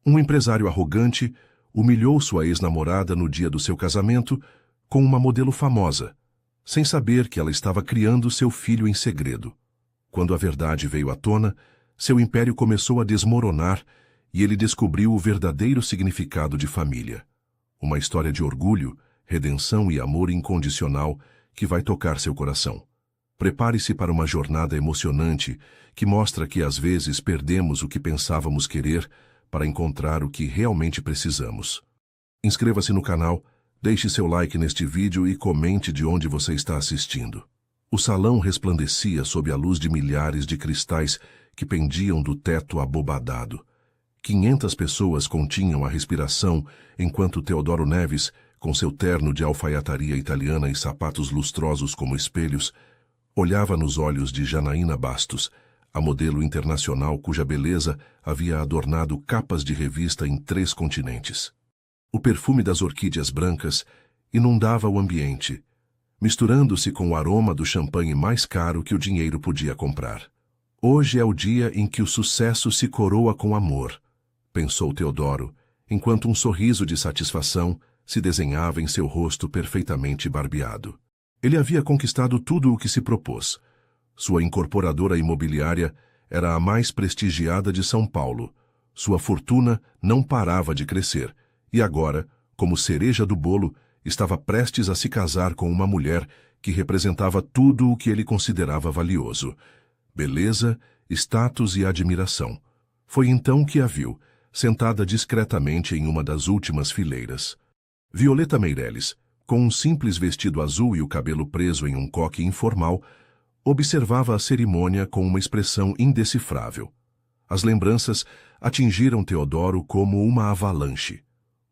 Um empresário arrogante humilhou sua ex-namorada no dia do seu casamento com uma modelo famosa, sem saber que ela estava criando seu filho em segredo. Quando a verdade veio à tona, seu império começou a desmoronar e ele descobriu o verdadeiro significado de família. Uma história de orgulho, redenção e amor incondicional que vai tocar seu coração. Prepare-se para uma jornada emocionante que mostra que às vezes perdemos o que pensávamos querer para encontrar o que realmente precisamos. Inscreva-se no canal, deixe seu like neste vídeo e comente de onde você está assistindo. O salão resplandecia sob a luz de milhares de cristais que pendiam do teto abobadado. 500 pessoas continham a respiração enquanto Teodoro Neves, com seu terno de alfaiataria italiana e sapatos lustrosos como espelhos, olhava nos olhos de Janaína Bastos, a modelo internacional cuja beleza havia adornado capas de revista em 3 continentes. O perfume das orquídeas brancas inundava o ambiente, misturando-se com o aroma do champanhe mais caro que o dinheiro podia comprar. Hoje é o dia em que o sucesso se coroa com amor, pensou Teodoro, enquanto um sorriso de satisfação se desenhava em seu rosto perfeitamente barbeado. Ele havia conquistado tudo o que se propôs. Sua incorporadora imobiliária era a mais prestigiada de São Paulo. Sua fortuna não parava de crescer, e agora, como cereja do bolo, estava prestes a se casar com uma mulher que representava tudo o que ele considerava valioso: beleza, status e admiração. Foi então que a viu, sentada discretamente em uma das últimas fileiras. Violeta Meireles, com um simples vestido azul e o cabelo preso em um coque informal, observava a cerimônia com uma expressão indecifrável. As lembranças atingiram Teodoro como uma avalanche.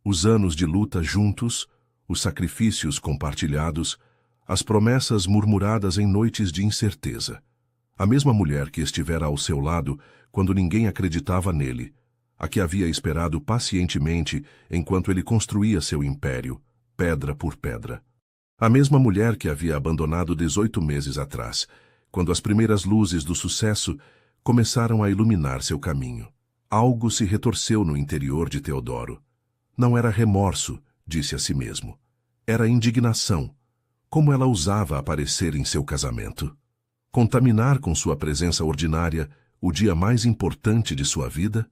Os anos de luta juntos, os sacrifícios compartilhados, as promessas murmuradas em noites de incerteza. A mesma mulher que estivera ao seu lado quando ninguém acreditava nele, a que havia esperado pacientemente enquanto ele construía seu império, pedra por pedra. A mesma mulher que havia abandonado 18 meses atrás, quando as primeiras luzes do sucesso começaram a iluminar seu caminho. Algo se retorceu no interior de Teodoro. Não era remorso, disse a si mesmo. Era indignação. Como ela ousava aparecer em seu casamento? Contaminar com sua presença ordinária o dia mais importante de sua vida?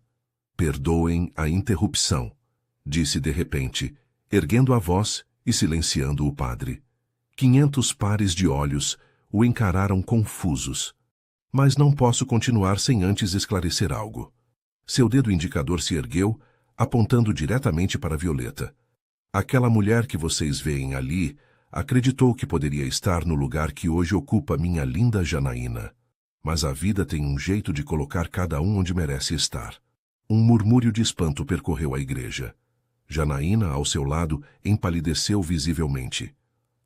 Perdoem a interrupção, disse de repente, erguendo a voz e silenciando o padre. 500 pares de olhos o encararam confusos. Mas não posso continuar sem antes esclarecer algo. Seu dedo indicador se ergueu, apontando diretamente para Violeta. Aquela mulher que vocês veem ali acreditou que poderia estar no lugar que hoje ocupa minha linda Janaína. Mas a vida tem um jeito de colocar cada um onde merece estar. Um murmúrio de espanto percorreu a igreja. Janaína, ao seu lado, empalideceu visivelmente.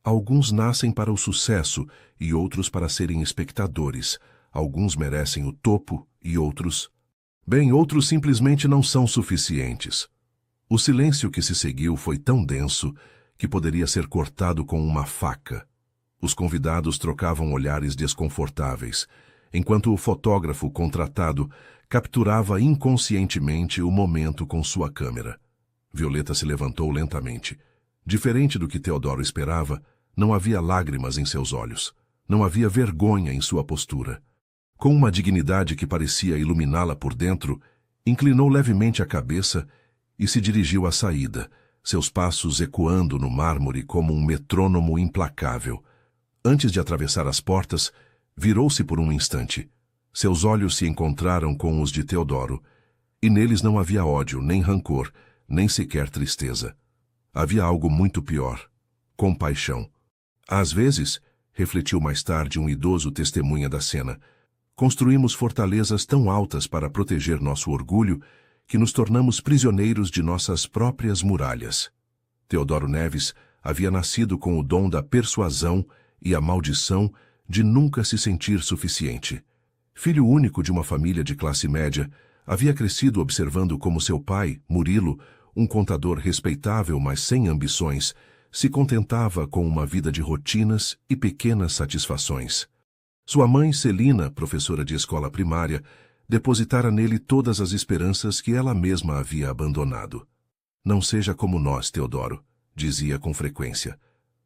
Alguns nascem para o sucesso e outros para serem espectadores. Alguns merecem o topo e outros... Bem, outros simplesmente não são suficientes. O silêncio que se seguiu foi tão denso que poderia ser cortado com uma faca. Os convidados trocavam olhares desconfortáveis, enquanto o fotógrafo contratado capturava inconscientemente o momento com sua câmera. Violeta se levantou lentamente. Diferente do que Teodoro esperava, não havia lágrimas em seus olhos. Não havia vergonha em sua postura. Com uma dignidade que parecia iluminá-la por dentro, inclinou levemente a cabeça e se dirigiu à saída, seus passos ecoando no mármore como um metrônomo implacável. Antes de atravessar as portas, virou-se por um instante. Seus olhos se encontraram com os de Teodoro, e neles não havia ódio, nem rancor, nem sequer tristeza. Havia algo muito pior: compaixão. Às vezes, refletiu mais tarde um idoso testemunha da cena, construímos fortalezas tão altas para proteger nosso orgulho que nos tornamos prisioneiros de nossas próprias muralhas. Teodoro Neves havia nascido com o dom da persuasão e a maldição de nunca se sentir suficiente. Filho único de uma família de classe média, havia crescido observando como seu pai, Murilo, um contador respeitável mas sem ambições, se contentava com uma vida de rotinas e pequenas satisfações. Sua mãe, Celina, professora de escola primária, depositara nele todas as esperanças que ela mesma havia abandonado. Não seja como nós, Teodoro, dizia com frequência.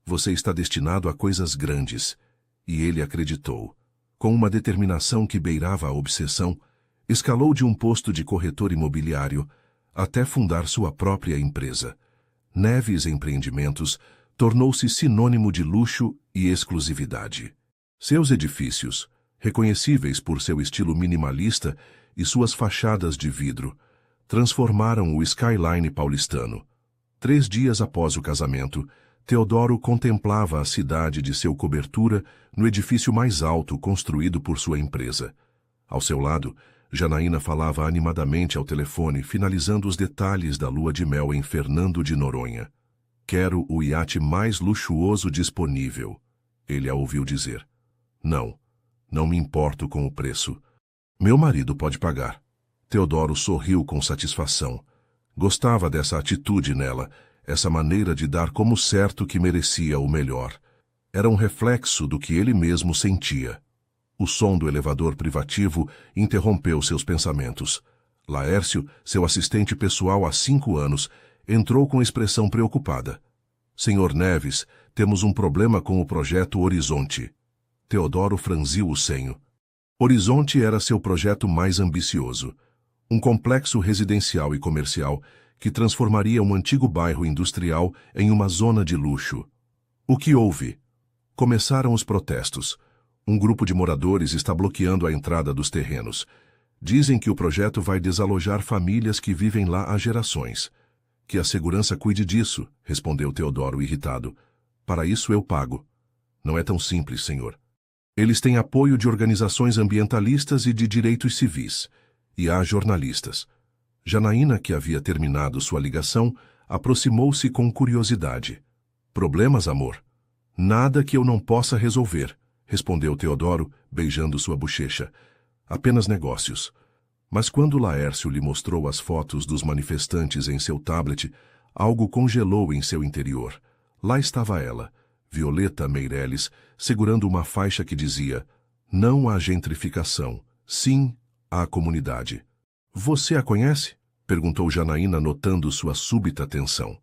Você está destinado a coisas grandes. E ele acreditou. Com uma determinação que beirava a obsessão, escalou de um posto de corretor imobiliário até fundar sua própria empresa. Neves Empreendimentos tornou-se sinônimo de luxo e exclusividade. Seus edifícios, reconhecíveis por seu estilo minimalista e suas fachadas de vidro, transformaram o skyline paulistano. 3 dias após o casamento, Teodoro contemplava a cidade de seu cobertura no edifício mais alto construído por sua empresa. Ao seu lado, Janaína falava animadamente ao telefone, finalizando os detalhes da lua de mel em Fernando de Noronha. Quero o iate mais luxuoso disponível, ele a ouviu dizer. Não me importo com o preço. Meu marido pode pagar. Teodoro sorriu com satisfação. Gostava dessa atitude nela, essa maneira de dar como certo que merecia o melhor. Era um reflexo do que ele mesmo sentia. O som do elevador privativo interrompeu seus pensamentos. Laércio, seu assistente pessoal há 5 anos, entrou com expressão preocupada. Senhor Neves, temos um problema com o projeto Horizonte. Teodoro franziu o senho. Horizonte era seu projeto mais ambicioso. Um complexo residencial e comercial que transformaria um antigo bairro industrial em uma zona de luxo. O que houve? Começaram os protestos. Um grupo de moradores está bloqueando a entrada dos terrenos. Dizem que o projeto vai desalojar famílias que vivem lá há gerações. Que a segurança cuide disso, respondeu Teodoro irritado. Para isso eu pago. Não é tão simples, senhor. Eles têm apoio de organizações ambientalistas e de direitos civis. E há jornalistas. Janaína, que havia terminado sua ligação, aproximou-se com curiosidade. Problemas, amor? Nada que eu não possa resolver, respondeu Teodoro, beijando sua bochecha. Apenas negócios. Mas quando Laércio lhe mostrou as fotos dos manifestantes em seu tablet, algo congelou em seu interior. Lá estava ela, Violeta Meireles, segurando uma faixa que dizia: não à gentrificação, sim à comunidade. Você a conhece? Perguntou Janaína, notando sua súbita tensão.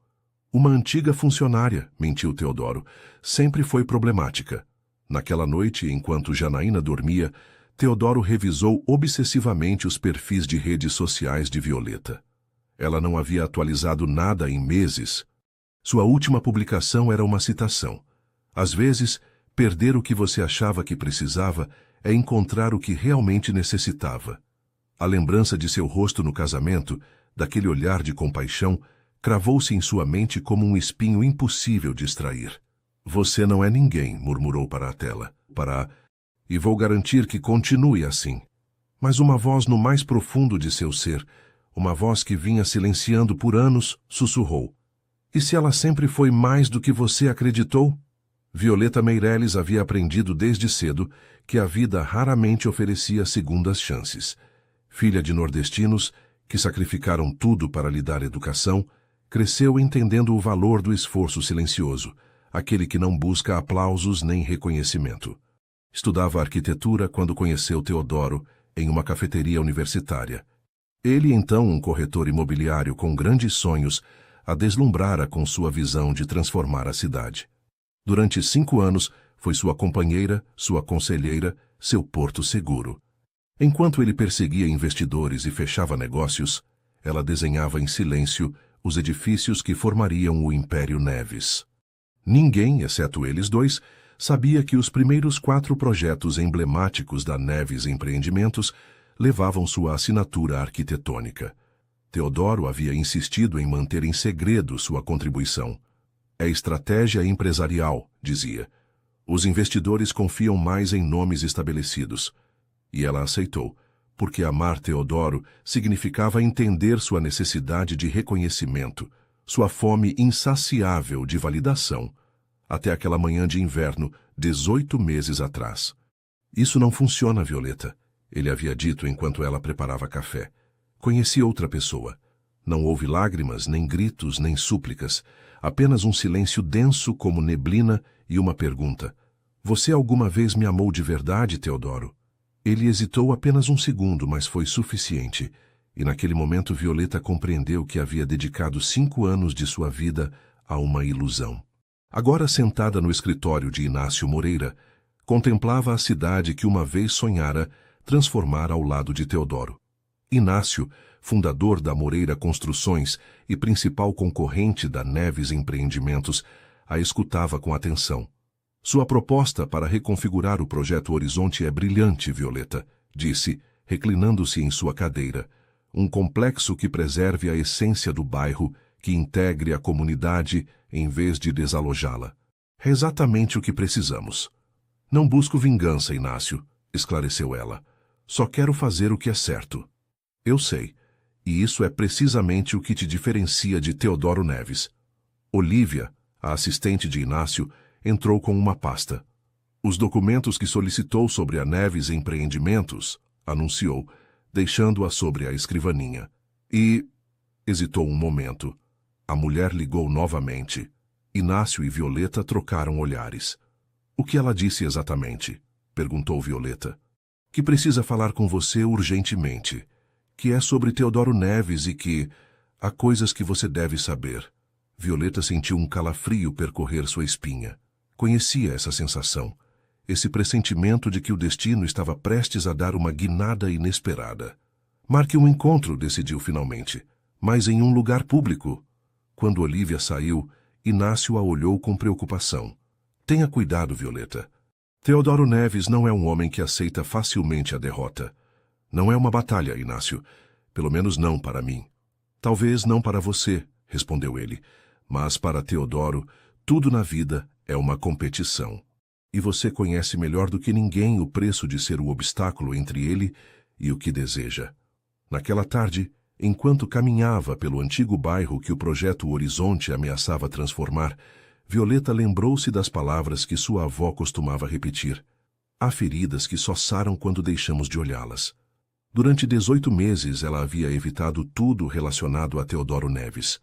Uma antiga funcionária, mentiu Teodoro. Sempre foi problemática. Naquela noite, enquanto Janaína dormia, Teodoro revisou obsessivamente os perfis de redes sociais de Violeta. Ela não havia atualizado nada em meses. Sua última publicação era uma citação. Às vezes, perder o que você achava que precisava é encontrar o que realmente necessitava. A lembrança de seu rosto no casamento, daquele olhar de compaixão, cravou-se em sua mente como um espinho impossível de extrair. Você não é ninguém, murmurou para a tela. E vou garantir que continue assim. Mas uma voz no mais profundo de seu ser, uma voz que vinha silenciando por anos, sussurrou. E se ela sempre foi mais do que você acreditou? Violeta Meireles havia aprendido desde cedo que a vida raramente oferecia segundas chances. Filha de nordestinos, que sacrificaram tudo para lhe dar educação, cresceu entendendo o valor do esforço silencioso, aquele que não busca aplausos nem reconhecimento. Estudava arquitetura quando conheceu Teodoro em uma cafeteria universitária. Ele, então um corretor imobiliário com grandes sonhos, a deslumbrara com sua visão de transformar a cidade. Durante 5 anos, foi sua companheira, sua conselheira, seu porto seguro. Enquanto ele perseguia investidores e fechava negócios, ela desenhava em silêncio os edifícios que formariam o Império Neves. Ninguém, exceto eles dois, sabia que os primeiros 4 projetos emblemáticos da Neves Empreendimentos levavam sua assinatura arquitetônica. Teodoro havia insistido em manter em segredo sua contribuição. É estratégia empresarial, dizia. Os investidores confiam mais em nomes estabelecidos. E ela aceitou, porque amar Teodoro significava entender sua necessidade de reconhecimento, sua fome insaciável de validação, até aquela manhã de inverno, 18 meses atrás. Isso não funciona, Violeta, ele havia dito enquanto ela preparava café. Conheci outra pessoa. Não houve lágrimas, nem gritos, nem súplicas, apenas um silêncio denso como neblina e uma pergunta. Você alguma vez me amou de verdade, Teodoro? Ele hesitou apenas um segundo, mas foi suficiente, e naquele momento Violeta compreendeu que havia dedicado 5 anos de sua vida a uma ilusão. Agora sentada no escritório de Inácio Moreira, contemplava a cidade que uma vez sonhara transformar ao lado de Teodoro. Inácio, fundador da Moreira Construções e principal concorrente da Neves Empreendimentos, a escutava com atenção. Sua proposta para reconfigurar o projeto Horizonte é brilhante, Violeta, disse, reclinando-se em sua cadeira. Um complexo que preserve a essência do bairro, que integre a comunidade em vez de desalojá-la. É exatamente o que precisamos. Não busco vingança, Inácio, esclareceu ela. Só quero fazer o que é certo. Eu sei, e isso é precisamente o que te diferencia de Teodoro Neves. Olívia, a assistente de Inácio, entrou com uma pasta. Os documentos que solicitou sobre a Neves Empreendimentos, anunciou, deixando-a sobre a escrivaninha. E... hesitou um momento. A mulher ligou novamente. Inácio e Violeta trocaram olhares. O que ela disse exatamente? Perguntou Violeta. Que precisa falar com você urgentemente. Que é sobre Teodoro Neves e que... há coisas que você deve saber. Violeta sentiu um calafrio percorrer sua espinha. Conhecia essa sensação. Esse pressentimento de que o destino estava prestes a dar uma guinada inesperada. Marque um encontro, decidiu finalmente. Mas em um lugar público. Quando Olívia saiu, Inácio a olhou com preocupação. Tenha cuidado, Violeta. Teodoro Neves não é um homem que aceita facilmente a derrota. Não é uma batalha, Inácio. Pelo menos não para mim. Talvez não para você, respondeu ele. Mas para Teodoro, tudo na vida é uma competição. E você conhece melhor do que ninguém o preço de ser o obstáculo entre ele e o que deseja. Naquela tarde, enquanto caminhava pelo antigo bairro que o projeto Horizonte ameaçava transformar, Violeta lembrou-se das palavras que sua avó costumava repetir. Há feridas que só saram quando deixamos de olhá-las. Durante 18 meses ela havia evitado tudo relacionado a Teodoro Neves.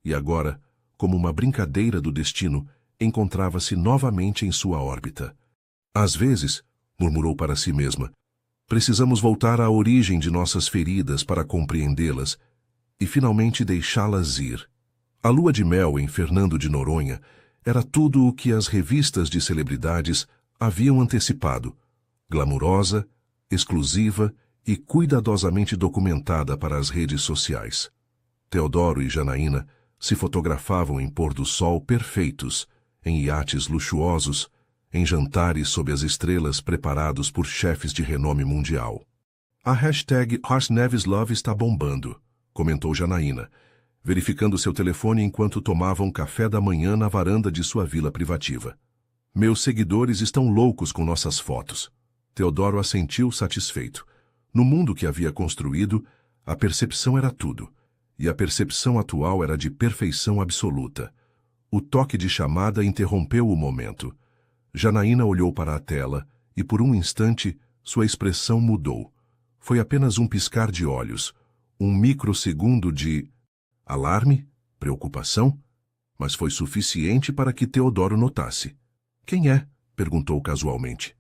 E agora, como uma brincadeira do destino, encontrava-se novamente em sua órbita. Às vezes, murmurou para si mesma, precisamos voltar à origem de nossas feridas para compreendê-las e finalmente deixá-las ir. A lua de mel em Fernando de Noronha era tudo o que as revistas de celebridades haviam antecipado, glamurosa, exclusiva e cuidadosamente documentada para as redes sociais. Teodoro e Janaína se fotografavam em pôr-do-sol perfeitos, em iates luxuosos, em jantares sob as estrelas preparados por chefes de renome mundial. A hashtag #HarshNevesLove está bombando, comentou Janaína, verificando seu telefone enquanto tomava um café da manhã na varanda de sua vila privativa. Meus seguidores estão loucos com nossas fotos. Teodoro assentiu satisfeito. No mundo que havia construído, a percepção era tudo, e a percepção atual era de perfeição absoluta. O toque de chamada interrompeu o momento. Janaína olhou para a tela e, por um instante, sua expressão mudou. Foi apenas um piscar de olhos, um microsegundo de alarme, preocupação, mas foi suficiente para que Teodoro notasse. Quem é? Perguntou casualmente.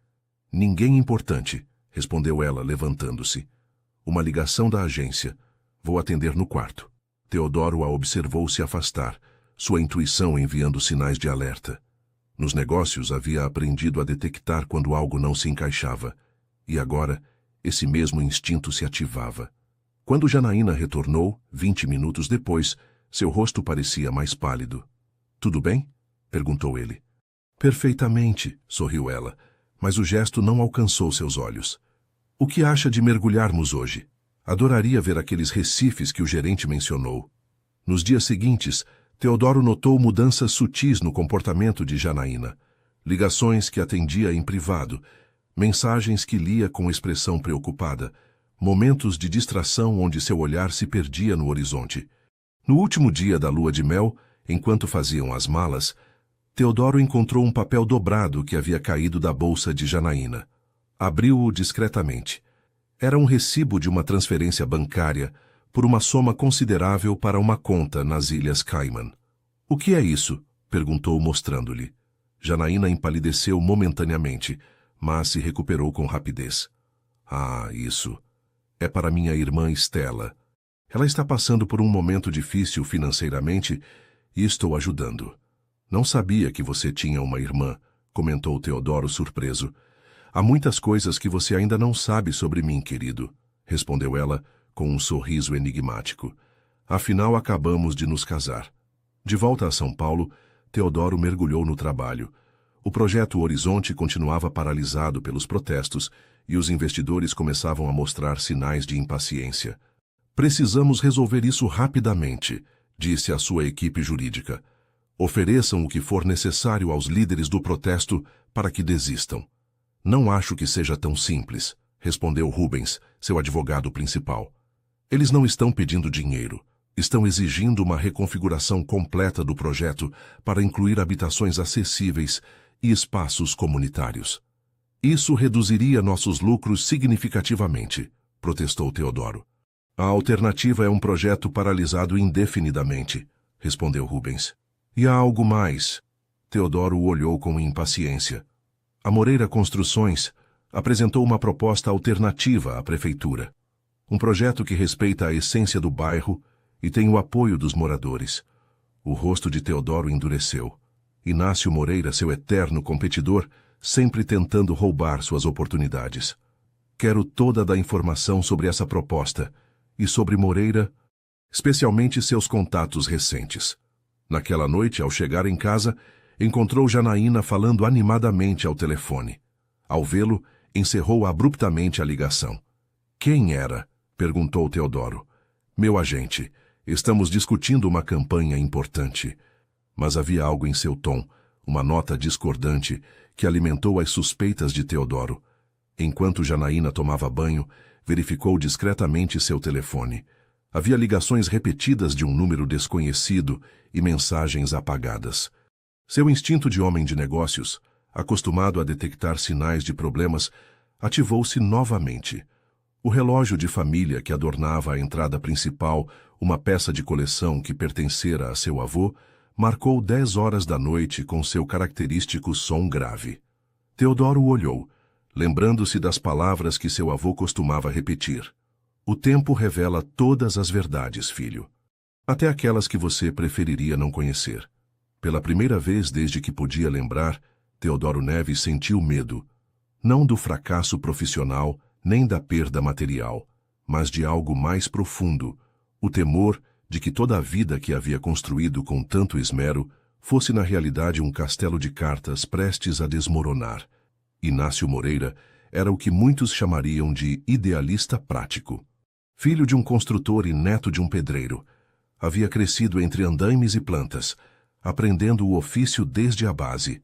Ninguém importante, respondeu ela, levantando-se. Uma ligação da agência. Vou atender no quarto. Teodoro a observou se afastar, sua intuição enviando sinais de alerta. Nos negócios havia aprendido a detectar quando algo não se encaixava, e agora esse mesmo instinto se ativava. Quando Janaína retornou, 20 minutos depois, seu rosto parecia mais pálido. Tudo bem? Perguntou ele. Perfeitamente, sorriu ela, mas o gesto não alcançou seus olhos. O que acha de mergulharmos hoje? Adoraria ver aqueles recifes que o gerente mencionou. Nos dias seguintes, Teodoro notou mudanças sutis no comportamento de Janaína. Ligações que atendia em privado, mensagens que lia com expressão preocupada, momentos de distração onde seu olhar se perdia no horizonte. No último dia da lua de mel, enquanto faziam as malas, Teodoro encontrou um papel dobrado que havia caído da bolsa de Janaína. Abriu-o discretamente. Era um recibo de uma transferência bancária por uma soma considerável para uma conta nas Ilhas Cayman. O que é isso? Perguntou mostrando-lhe. Janaína empalideceu momentaneamente, mas se recuperou com rapidez. Ah, isso. É para minha irmã Estela. Ela está passando por um momento difícil financeiramente e estou ajudando. Não sabia que você tinha uma irmã, comentou Teodoro surpreso. Há muitas coisas que você ainda não sabe sobre mim, querido, respondeu ela com um sorriso enigmático. Afinal, acabamos de nos casar. De volta a São Paulo, Teodoro mergulhou no trabalho. O projeto Horizonte continuava paralisado pelos protestos e os investidores começavam a mostrar sinais de impaciência. Precisamos resolver isso rapidamente, disse a sua equipe jurídica. Ofereçam o que for necessário aos líderes do protesto para que desistam. Não acho que seja tão simples, respondeu Rubens, seu advogado principal. Eles não estão pedindo dinheiro. Estão exigindo uma reconfiguração completa do projeto para incluir habitações acessíveis e espaços comunitários. Isso reduziria nossos lucros significativamente, protestou Teodoro. A alternativa é um projeto paralisado indefinidamente, respondeu Rubens. E há algo mais. Teodoro o olhou com impaciência. A Moreira Construções apresentou uma proposta alternativa à prefeitura. Um projeto que respeita a essência do bairro e tem o apoio dos moradores. O rosto de Teodoro endureceu. Inácio Moreira, seu eterno competidor, sempre tentando roubar suas oportunidades. Quero toda a informação sobre essa proposta e sobre Moreira, especialmente seus contatos recentes. Naquela noite, ao chegar em casa, encontrou Janaína falando animadamente ao telefone. Ao vê-lo, encerrou abruptamente a ligação. Quem era? Perguntou Teodoro. Meu agente. Estamos discutindo uma campanha importante. Mas havia algo em seu tom, uma nota discordante, que alimentou as suspeitas de Teodoro. Enquanto Janaína tomava banho, verificou discretamente seu telefone. Havia ligações repetidas de um número desconhecido e mensagens apagadas. Seu instinto de homem de negócios, acostumado a detectar sinais de problemas, ativou-se novamente. O relógio de família que adornava a entrada principal, uma peça de coleção que pertencera a seu avô, marcou 10 horas da noite com seu característico som grave. Teodoro olhou, lembrando-se das palavras que seu avô costumava repetir. O tempo revela todas as verdades, filho. Até aquelas que você preferiria não conhecer. Pela primeira vez desde que podia lembrar, Teodoro Neves sentiu medo, não do fracasso profissional, nem da perda material, mas de algo mais profundo, o temor de que toda a vida que havia construído com tanto esmero fosse na realidade um castelo de cartas prestes a desmoronar. Inácio Moreira era o que muitos chamariam de idealista prático. Filho de um construtor e neto de um pedreiro, havia crescido entre andaimes e plantas, aprendendo o ofício desde a base.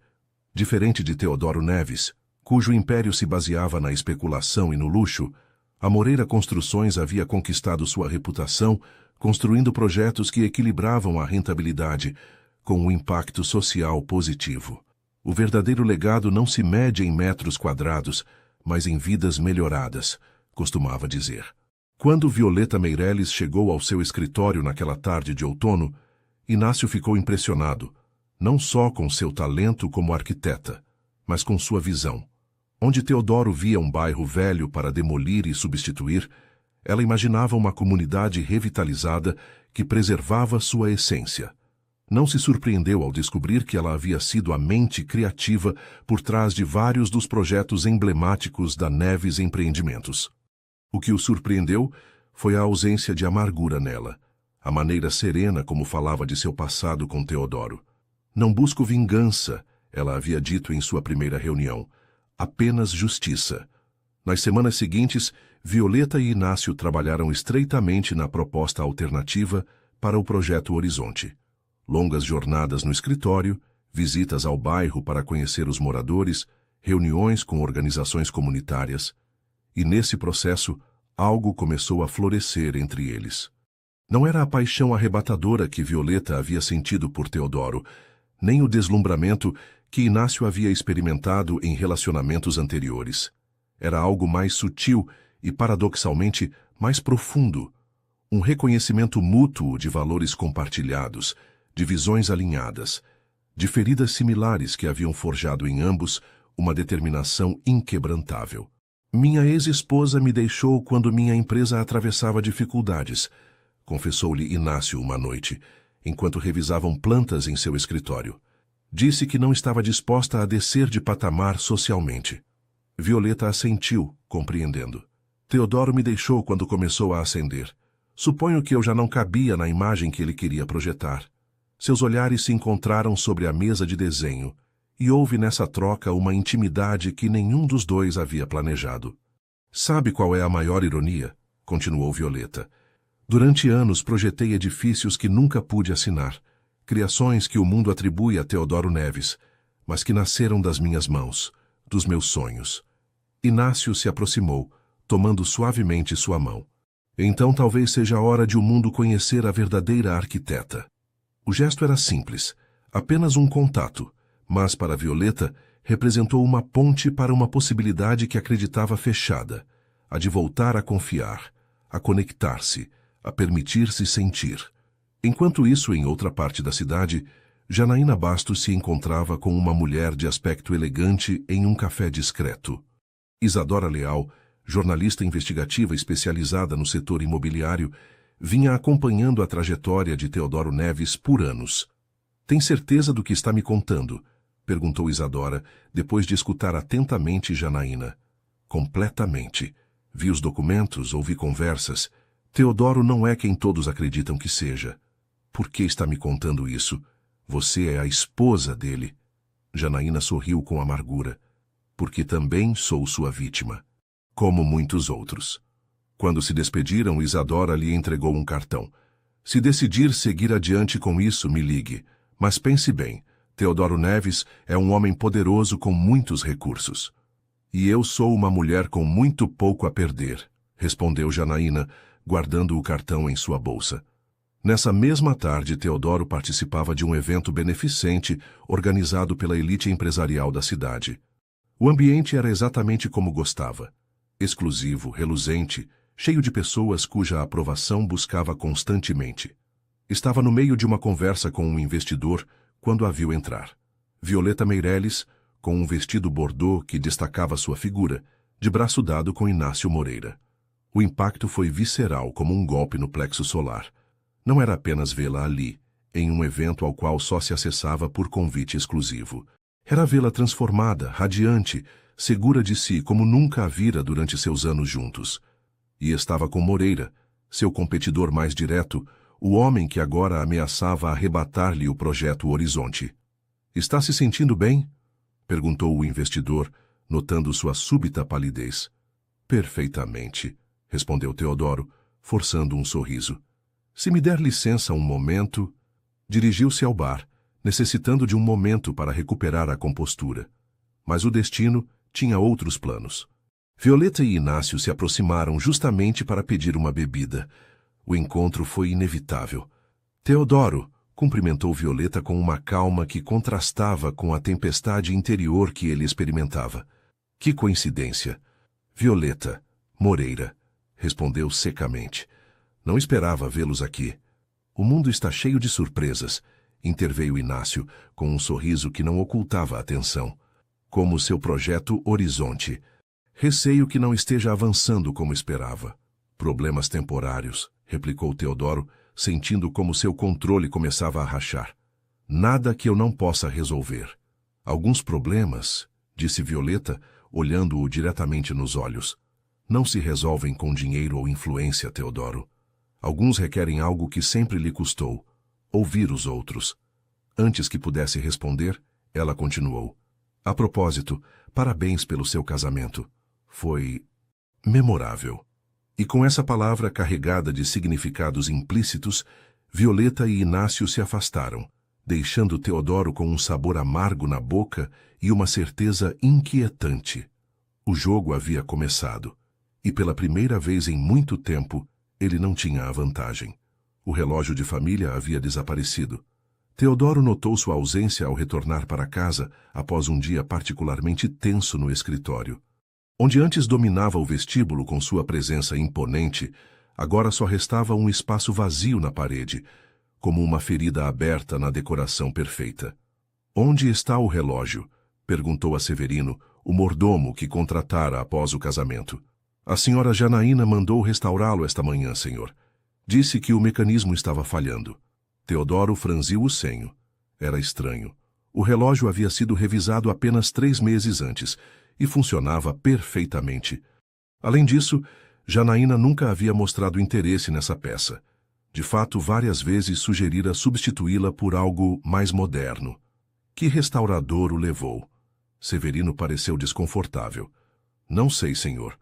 Diferente de Teodoro Neves, cujo império se baseava na especulação e no luxo, a Moreira Construções havia conquistado sua reputação construindo projetos que equilibravam a rentabilidade com um impacto social positivo. O verdadeiro legado não se mede em metros quadrados, mas em vidas melhoradas, costumava dizer. Quando Violeta Meireles chegou ao seu escritório naquela tarde de outono, Inácio ficou impressionado, não só com seu talento como arquiteta, mas com sua visão. Onde Teodoro via um bairro velho para demolir e substituir, ela imaginava uma comunidade revitalizada que preservava sua essência. Não se surpreendeu ao descobrir que ela havia sido a mente criativa por trás de vários dos projetos emblemáticos da Neves Empreendimentos. O que o surpreendeu foi a ausência de amargura nela, a maneira serena como falava de seu passado com Teodoro. Não busco vingança, ela havia dito em sua primeira reunião, apenas justiça. Nas semanas seguintes, Violeta e Inácio trabalharam estreitamente na proposta alternativa para o projeto Horizonte. Longas jornadas no escritório, visitas ao bairro para conhecer os moradores, reuniões com organizações comunitárias. E nesse processo, algo começou a florescer entre eles. Não era a paixão arrebatadora que Violeta havia sentido por Teodoro, nem o deslumbramento que Inácio havia experimentado em relacionamentos anteriores. Era algo mais sutil e, paradoxalmente, mais profundo. Um reconhecimento mútuo de valores compartilhados, de visões alinhadas, de feridas similares que haviam forjado em ambos uma determinação inquebrantável. Minha ex-esposa me deixou quando minha empresa atravessava dificuldades, confessou-lhe Inácio uma noite, enquanto revisavam plantas em seu escritório. Disse que não estava disposta a descer de patamar socialmente. Violeta assentiu, compreendendo. Teodoro me deixou quando começou a ascender. Suponho que eu já não cabia na imagem que ele queria projetar. Seus olhares se encontraram sobre a mesa de desenho, e houve nessa troca uma intimidade que nenhum dos dois havia planejado. Sabe qual é a maior ironia? Continuou Violeta. Durante anos projetei edifícios que nunca pude assinar, criações que o mundo atribui a Teodoro Neves, mas que nasceram das minhas mãos, dos meus sonhos. Inácio se aproximou, tomando suavemente sua mão. Então talvez seja a hora de o mundo conhecer a verdadeira arquiteta. O gesto era simples, apenas um contato, mas para Violeta representou uma ponte para uma possibilidade que acreditava fechada, a de voltar a confiar, a conectar-se, a permitir-se sentir. Enquanto isso, em outra parte da cidade, Janaína Bastos se encontrava com uma mulher de aspecto elegante em um café discreto. Isadora Leal, jornalista investigativa especializada no setor imobiliário, vinha acompanhando a trajetória de Teodoro Neves por anos. Tem certeza do que está me contando? Perguntou Isadora, depois de escutar atentamente Janaína. Completamente. Vi os documentos, ouvi conversas. Teodoro não é quem todos acreditam que seja. Por que está me contando isso? Você é a esposa dele. Janaína sorriu com amargura. Porque também sou sua vítima. Como muitos outros. Quando se despediram, Isadora lhe entregou um cartão. Se decidir seguir adiante com isso, me ligue. Mas pense bem, Teodoro Neves é um homem poderoso com muitos recursos. E eu sou uma mulher com muito pouco a perder, respondeu Janaína, guardando o cartão em sua bolsa. Nessa mesma tarde, Teodoro participava de um evento beneficente organizado pela elite empresarial da cidade. O ambiente era exatamente como gostava. Exclusivo, reluzente, cheio de pessoas cuja aprovação buscava constantemente. Estava no meio de uma conversa com um investidor quando a viu entrar. Violeta Meireles, com um vestido bordô que destacava sua figura, de braço dado com Inácio Moreira. O impacto foi visceral como um golpe no plexo solar. Não era apenas vê-la ali, em um evento ao qual só se acessava por convite exclusivo. Era vê-la transformada, radiante, segura de si como nunca a vira durante seus anos juntos. E estava com Moreira, seu competidor mais direto, o homem que agora ameaçava arrebatar-lhe o projeto Horizonte. Está se sentindo bem? Perguntou o investidor, notando sua súbita palidez. Perfeitamente, respondeu Teodoro, forçando um sorriso. Se me der licença um momento... Dirigiu-se ao bar, necessitando de um momento para recuperar a compostura. Mas o destino tinha outros planos. Violeta e Inácio se aproximaram justamente para pedir uma bebida. O encontro foi inevitável. Teodoro cumprimentou Violeta com uma calma que contrastava com a tempestade interior que ele experimentava. Que coincidência! Violeta, Moreira, respondeu secamente. Não esperava vê-los aqui. O mundo está cheio de surpresas, interveio Inácio, com um sorriso que não ocultava a atenção. Como seu projeto Horizonte. Receio que não esteja avançando como esperava. Problemas temporários, replicou Teodoro, sentindo como seu controle começava a rachar. Nada que eu não possa resolver. Alguns problemas, disse Violeta, olhando-o diretamente nos olhos. Não se resolvem com dinheiro ou influência, Teodoro. Alguns requerem algo que sempre lhe custou, ouvir os outros. Antes que pudesse responder, ela continuou. A propósito, parabéns pelo seu casamento. Foi memorável. E com essa palavra carregada de significados implícitos, Violeta e Inácio se afastaram, deixando Teodoro com um sabor amargo na boca e uma certeza inquietante. O jogo havia começado, e pela primeira vez em muito tempo, ele não tinha a vantagem. O relógio de família havia desaparecido. Teodoro notou sua ausência ao retornar para casa após um dia particularmente tenso no escritório. Onde antes dominava o vestíbulo com sua presença imponente, agora só restava um espaço vazio na parede, como uma ferida aberta na decoração perfeita. Onde está o relógio? Perguntou a Severino, o mordomo que contratara após o casamento. A senhora Janaína mandou restaurá-lo esta manhã, senhor. Disse que o mecanismo estava falhando. Teodoro franziu o senho. Era estranho. O relógio havia sido revisado apenas 3 meses antes e funcionava perfeitamente. Além disso, Janaína nunca havia mostrado interesse nessa peça. De fato, várias vezes sugerira substituí-la por algo mais moderno. Que restaurador o levou? Severino pareceu desconfortável. Não sei, senhor.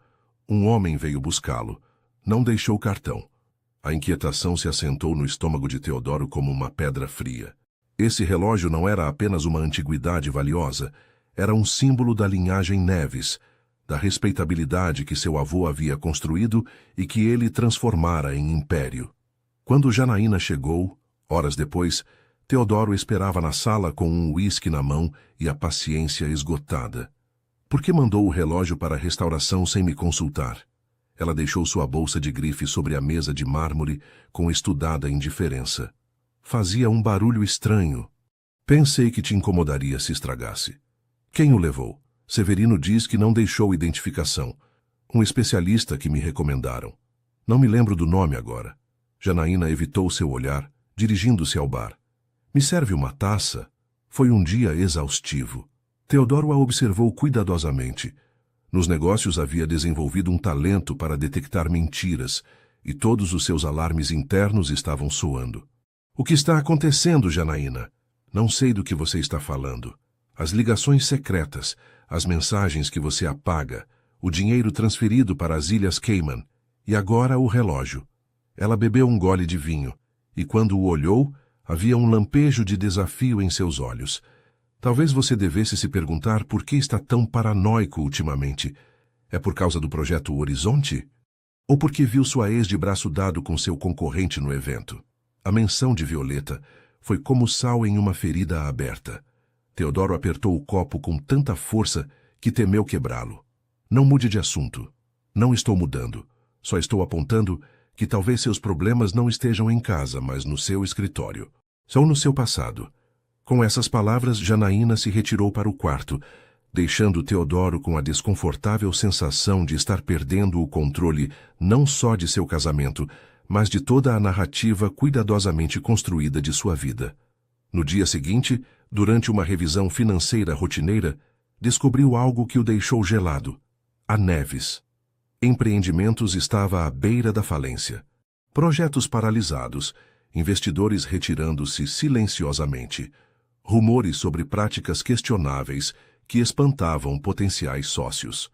Um homem veio buscá-lo. Não deixou cartão. A inquietação se assentou no estômago de Teodoro como uma pedra fria. Esse relógio não era apenas uma antiguidade valiosa, era um símbolo da linhagem Neves, da respeitabilidade que seu avô havia construído e que ele transformara em império. Quando Janaína chegou, horas depois, Teodoro esperava na sala com um uísque na mão e a paciência esgotada. Por que mandou o relógio para a restauração sem me consultar? Ela deixou sua bolsa de grife sobre a mesa de mármore com estudada indiferença. Fazia um barulho estranho. Pensei que te incomodaria se estragasse. Quem o levou? Severino diz que não deixou identificação. Um especialista que me recomendaram. Não me lembro do nome agora. Janaína evitou seu olhar, dirigindo-se ao bar. Me serve uma taça? Foi um dia exaustivo. Teodoro a observou cuidadosamente. Nos negócios havia desenvolvido um talento para detectar mentiras, e todos os seus alarmes internos estavam soando. O que está acontecendo, Janaína? Não sei do que você está falando. As ligações secretas, as mensagens que você apaga, o dinheiro transferido para as Ilhas Cayman, e agora o relógio. Ela bebeu um gole de vinho, e quando o olhou, havia um lampejo de desafio em seus olhos. Talvez você devesse se perguntar por que está tão paranoico ultimamente. É por causa do projeto Horizonte? Ou porque viu sua ex de braço dado com seu concorrente no evento? A menção de Violeta foi como sal em uma ferida aberta. Teodoro apertou o copo com tanta força que temeu quebrá-lo. Não mude de assunto. Não estou mudando. Só estou apontando que talvez seus problemas não estejam em casa, mas no seu escritório. São no seu passado. Com essas palavras, Janaína se retirou para o quarto, deixando Teodoro com a desconfortável sensação de estar perdendo o controle não só de seu casamento, mas de toda a narrativa cuidadosamente construída de sua vida. No dia seguinte, durante uma revisão financeira rotineira, descobriu algo que o deixou gelado. A Neves. Empreendimentos estava à beira da falência. Projetos paralisados, investidores retirando-se silenciosamente. Rumores sobre práticas questionáveis que espantavam potenciais sócios.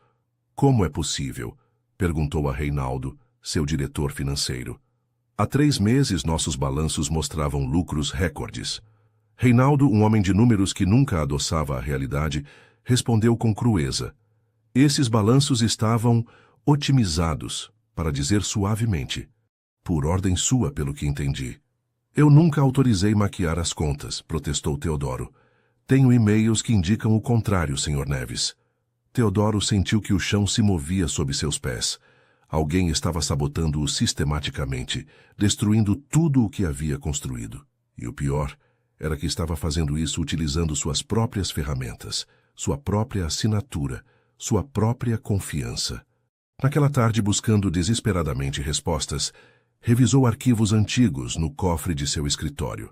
Como é possível? Perguntou a Reinaldo, seu diretor financeiro. Há 3 meses nossos balanços mostravam lucros recordes. Reinaldo, um homem de números que nunca adoçava a realidade, respondeu com crueza. Esses balanços estavam otimizados, para dizer suavemente. Por ordem sua, pelo que entendi. Eu nunca autorizei maquiar as contas, protestou Teodoro. Tenho e-mails que indicam o contrário, Sr. Neves. Teodoro sentiu que o chão se movia sob seus pés. Alguém estava sabotando-o sistematicamente, destruindo tudo o que havia construído. E o pior era que estava fazendo isso utilizando suas próprias ferramentas, sua própria assinatura, sua própria confiança. Naquela tarde, buscando desesperadamente respostas, revisou arquivos antigos no cofre de seu escritório.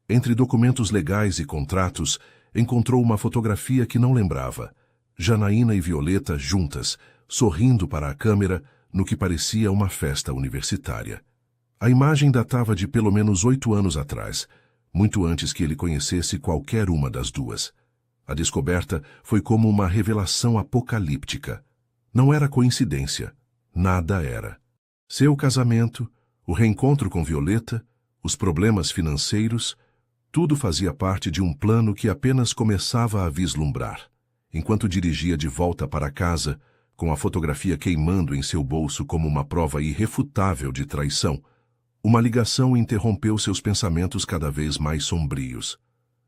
Entre documentos legais e contratos, encontrou uma fotografia que não lembrava. Janaína e Violeta juntas, sorrindo para a câmera, no que parecia uma festa universitária. A imagem datava de pelo menos 8 anos atrás, muito antes que ele conhecesse qualquer uma das duas. A descoberta foi como uma revelação apocalíptica. Não era coincidência. Nada era. Seu casamento, o reencontro com Violeta, os problemas financeiros, tudo fazia parte de um plano que apenas começava a vislumbrar. Enquanto dirigia de volta para casa, com a fotografia queimando em seu bolso como uma prova irrefutável de traição, uma ligação interrompeu seus pensamentos cada vez mais sombrios.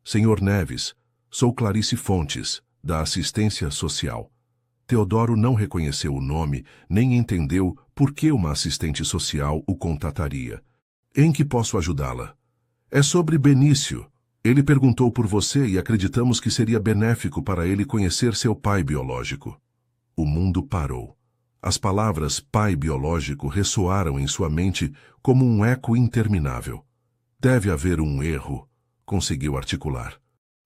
Senhor Neves, sou Clarice Fontes, da assistência social. Teodoro não reconheceu o nome, nem entendeu por que uma assistente social o contataria. Em que posso ajudá-la? É sobre Benício. Ele perguntou por você e acreditamos que seria benéfico para ele conhecer seu pai biológico. O mundo parou. As palavras pai biológico ressoaram em sua mente como um eco interminável. Deve haver um erro, conseguiu articular.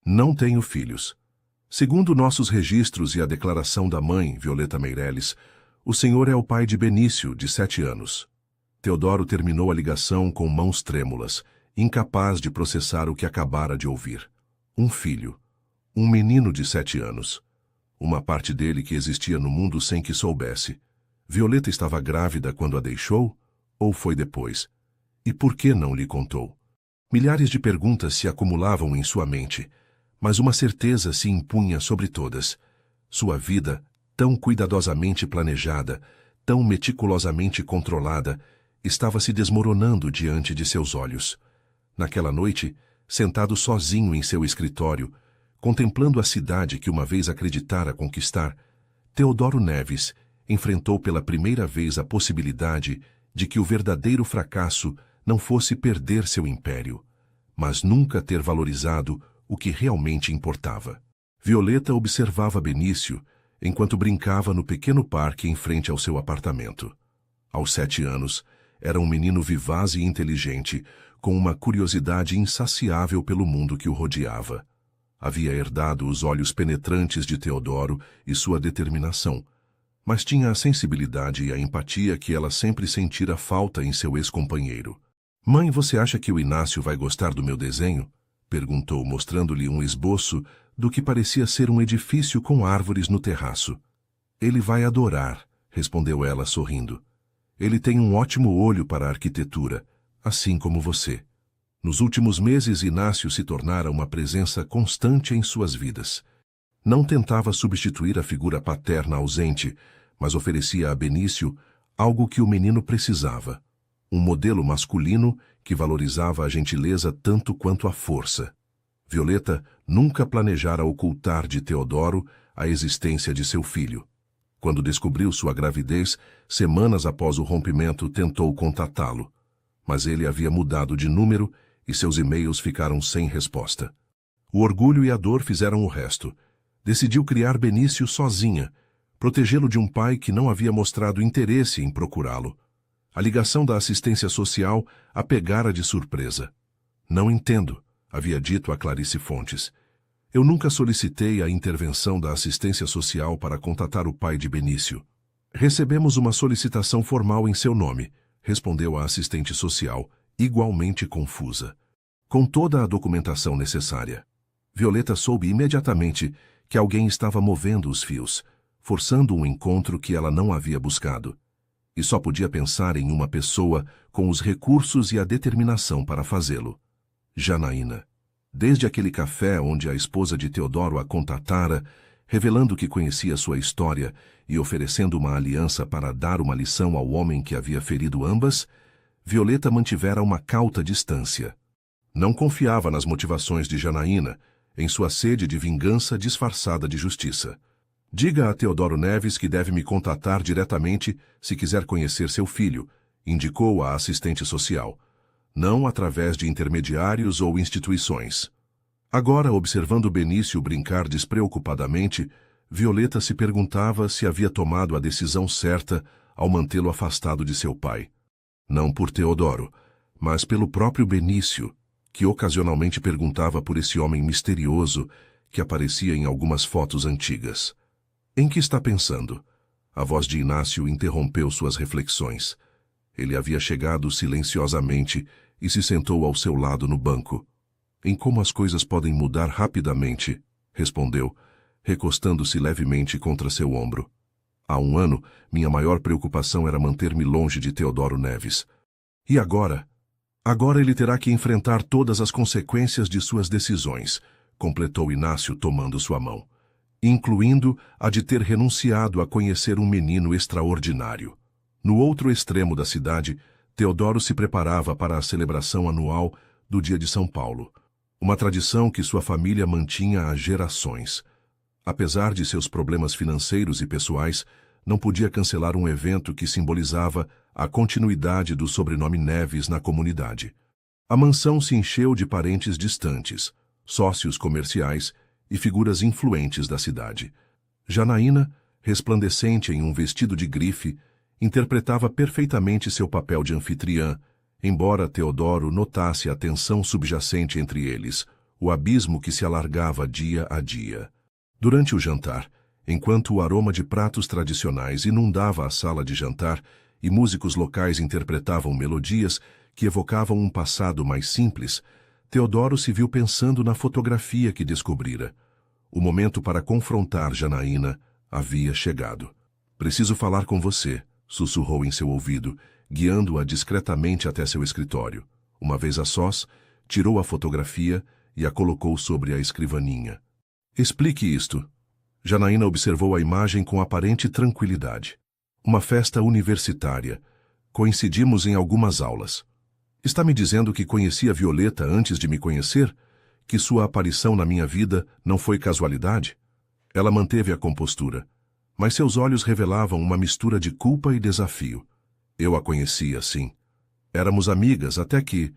Não tenho filhos. Segundo nossos registros e a declaração da mãe, Violeta Meireles, o senhor é o pai de Benício, de 7 anos. Teodoro terminou a ligação com mãos trêmulas, incapaz de processar o que acabara de ouvir. Um filho. Um menino de 7 anos. Uma parte dele que existia no mundo sem que soubesse. Violeta estava grávida quando a deixou? Ou foi depois? E por que não lhe contou? Milhares de perguntas se acumulavam em sua mente, mas uma certeza se impunha sobre todas. Sua vida, tão cuidadosamente planejada, tão meticulosamente controlada, estava se desmoronando diante de seus olhos. Naquela noite, sentado sozinho em seu escritório, contemplando a cidade que uma vez acreditara conquistar, Teodoro Neves enfrentou pela primeira vez a possibilidade de que o verdadeiro fracasso não fosse perder seu império, mas nunca ter valorizado o que realmente importava. Violeta observava Benício enquanto brincava no pequeno parque em frente ao seu apartamento. Aos 7 anos, era um menino vivaz e inteligente, com uma curiosidade insaciável pelo mundo que o rodeava. Havia herdado os olhos penetrantes de Teodoro e sua determinação, mas tinha a sensibilidade e a empatia que ela sempre sentira falta em seu ex-companheiro. Mãe, você acha que o Inácio vai gostar do meu desenho? Perguntou, mostrando-lhe um esboço do que parecia ser um edifício com árvores no terraço. Ele vai adorar, respondeu ela sorrindo. Ele tem um ótimo olho para a arquitetura, assim como você. Nos últimos meses, Inácio se tornara uma presença constante em suas vidas. Não tentava substituir a figura paterna ausente, mas oferecia a Benício algo que o menino precisava. Um modelo masculino que valorizava a gentileza tanto quanto a força. Violeta nunca planejara ocultar de Teodoro a existência de seu filho. Quando descobriu sua gravidez, semanas após o rompimento, tentou contatá-lo. Mas ele havia mudado de número e seus e-mails ficaram sem resposta. O orgulho e a dor fizeram o resto. Decidiu criar Benício sozinha, protegê-lo de um pai que não havia mostrado interesse em procurá-lo. A ligação da assistência social a pegara de surpresa. Não entendo, havia dito a Clarice Fontes. Eu nunca solicitei a intervenção da assistência social para contatar o pai de Benício. Recebemos uma solicitação formal em seu nome, respondeu a assistente social, igualmente confusa. Com toda a documentação necessária. Violeta soube imediatamente que alguém estava movendo os fios, forçando um encontro que ela não havia buscado. E só podia pensar em uma pessoa com os recursos e a determinação para fazê-lo. Janaína. Desde aquele café onde a esposa de Teodoro a contatara, revelando que conhecia sua história e oferecendo uma aliança para dar uma lição ao homem que havia ferido ambas, Violeta mantivera uma cauta distância. Não confiava nas motivações de Janaína, em sua sede de vingança disfarçada de justiça. Diga a Teodoro Neves que deve me contatar diretamente se quiser conhecer seu filho, indicou a assistente social. Não através de intermediários ou instituições. Agora, observando Benício brincar despreocupadamente, Violeta se perguntava se havia tomado a decisão certa ao mantê-lo afastado de seu pai. Não por Teodoro, mas pelo próprio Benício, que ocasionalmente perguntava por esse homem misterioso que aparecia em algumas fotos antigas. Em que está pensando? A voz de Inácio interrompeu suas reflexões. Ele havia chegado silenciosamente e se sentou ao seu lado no banco. Em como as coisas podem mudar rapidamente, respondeu, recostando-se levemente contra seu ombro. Há 1 ano, minha maior preocupação era manter-me longe de Teodoro Neves. E agora? Agora ele terá que enfrentar todas as consequências de suas decisões, completou Inácio tomando sua mão, incluindo a de ter renunciado a conhecer um menino extraordinário. No outro extremo da cidade, Teodoro se preparava para a celebração anual do Dia de São Paulo, uma tradição que sua família mantinha há gerações. Apesar de seus problemas financeiros e pessoais, não podia cancelar um evento que simbolizava a continuidade do sobrenome Neves na comunidade. A mansão se encheu de parentes distantes, sócios comerciais e figuras influentes da cidade. Janaína, resplandecente em um vestido de grife, interpretava perfeitamente seu papel de anfitriã, embora Teodoro notasse a tensão subjacente entre eles, o abismo que se alargava dia a dia. Durante o jantar, enquanto o aroma de pratos tradicionais inundava a sala de jantar e músicos locais interpretavam melodias que evocavam um passado mais simples, Teodoro se viu pensando na fotografia que descobrira. O momento para confrontar Janaína havia chegado. "Preciso falar com você", sussurrou em seu ouvido, guiando-a discretamente até seu escritório. Uma vez a sós, tirou a fotografia e a colocou sobre a escrivaninha. "Explique isto." Janaína observou a imagem com aparente tranquilidade. "Uma festa universitária. Coincidimos em algumas aulas. Está me dizendo que conhecia Violeta antes de me conhecer? Que sua aparição na minha vida não foi casualidade?" Ela manteve a compostura, mas seus olhos revelavam uma mistura de culpa e desafio. "Eu a conhecia, sim. Éramos amigas até que...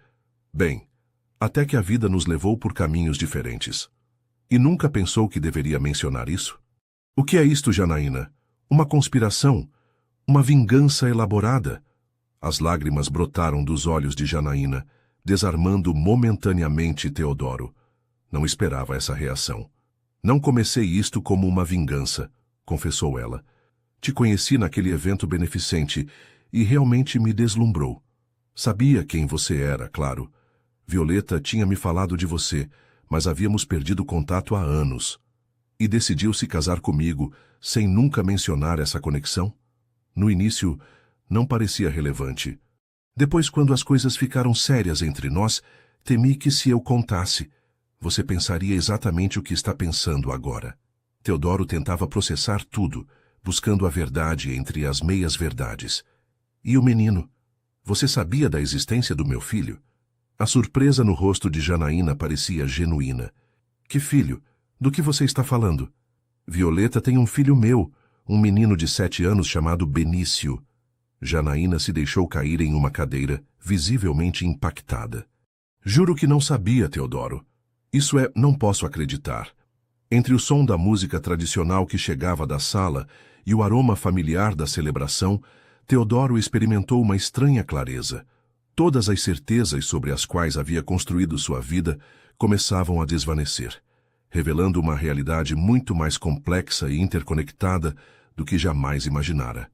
até que a vida nos levou por caminhos diferentes. E nunca pensou que deveria mencionar isso? O que é isto, Janaína? Uma conspiração? Uma vingança elaborada?" As lágrimas brotaram dos olhos de Janaína, desarmando momentaneamente Teodoro. Não esperava essa reação. "Não comecei isto como uma vingança", confessou ela. "Te conheci naquele evento beneficente e realmente me deslumbrou. Sabia quem você era, claro. Violeta tinha me falado de você, mas havíamos perdido contato há anos. E decidiu se casar comigo, sem nunca mencionar essa conexão? No início, não parecia relevante. Depois, quando as coisas ficaram sérias entre nós, temi que se eu contasse, você pensaria exatamente o que está pensando agora." Teodoro tentava processar tudo, buscando a verdade entre as meias-verdades. "E o menino? Você sabia da existência do meu filho?" A surpresa no rosto de Janaína parecia genuína. "Que filho? Do que você está falando?" "Violeta tem um filho meu, um menino de 7 anos chamado Benício." Janaína se deixou cair em uma cadeira, visivelmente impactada. "Juro que não sabia, Teodoro. Isso é, não posso acreditar." Entre o som da música tradicional que chegava da sala e o aroma familiar da celebração, Teodoro experimentou uma estranha clareza. Todas as certezas sobre as quais havia construído sua vida começavam a desvanecer, revelando uma realidade muito mais complexa e interconectada do que jamais imaginara.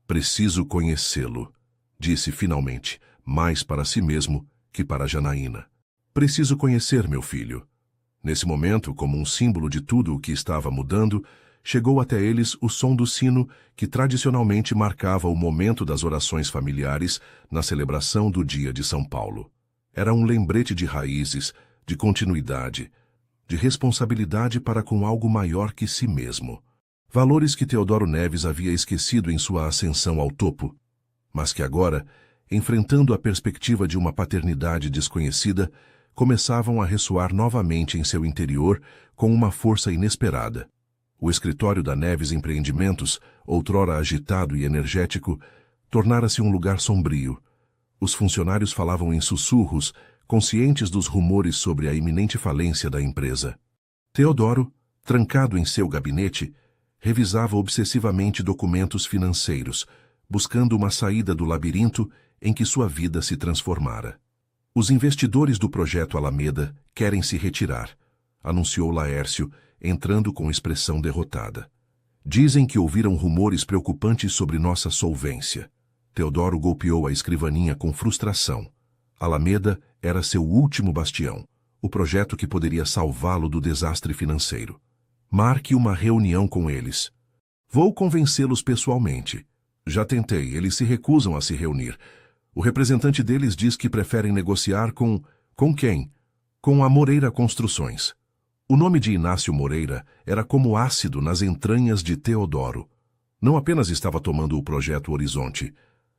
"Preciso conhecê-lo", disse finalmente, mais para si mesmo que para Janaína. "Preciso conhecer meu filho." Nesse momento, como um símbolo de tudo o que estava mudando, chegou até eles o som do sino que tradicionalmente marcava o momento das orações familiares na celebração do Dia de São Paulo. Era um lembrete de raízes, de continuidade, de responsabilidade para com algo maior que si mesmo. Valores que Teodoro Neves havia esquecido em sua ascensão ao topo, mas que agora, enfrentando a perspectiva de uma paternidade desconhecida, começavam a ressoar novamente em seu interior com uma força inesperada. O escritório da Neves Empreendimentos, outrora agitado e energético, tornara-se um lugar sombrio. Os funcionários falavam em sussurros, conscientes dos rumores sobre a iminente falência da empresa. Teodoro, trancado em seu gabinete, revisava obsessivamente documentos financeiros, buscando uma saída do labirinto em que sua vida se transformara. "Os investidores do projeto Alameda querem se retirar", anunciou Laércio, entrando com expressão derrotada. "Dizem que ouviram rumores preocupantes sobre nossa solvência." Teodoro golpeou a escrivaninha com frustração. Alameda era seu último bastião, o projeto que poderia salvá-lo do desastre financeiro. "Marque uma reunião com eles. Vou convencê-los pessoalmente. Já tentei, eles se recusam a se reunir. O representante deles diz que preferem negociar com... Com quem? Com a Moreira Construções." O nome de Inácio Moreira era como ácido nas entranhas de Teodoro. Não apenas estava tomando o projeto Horizonte,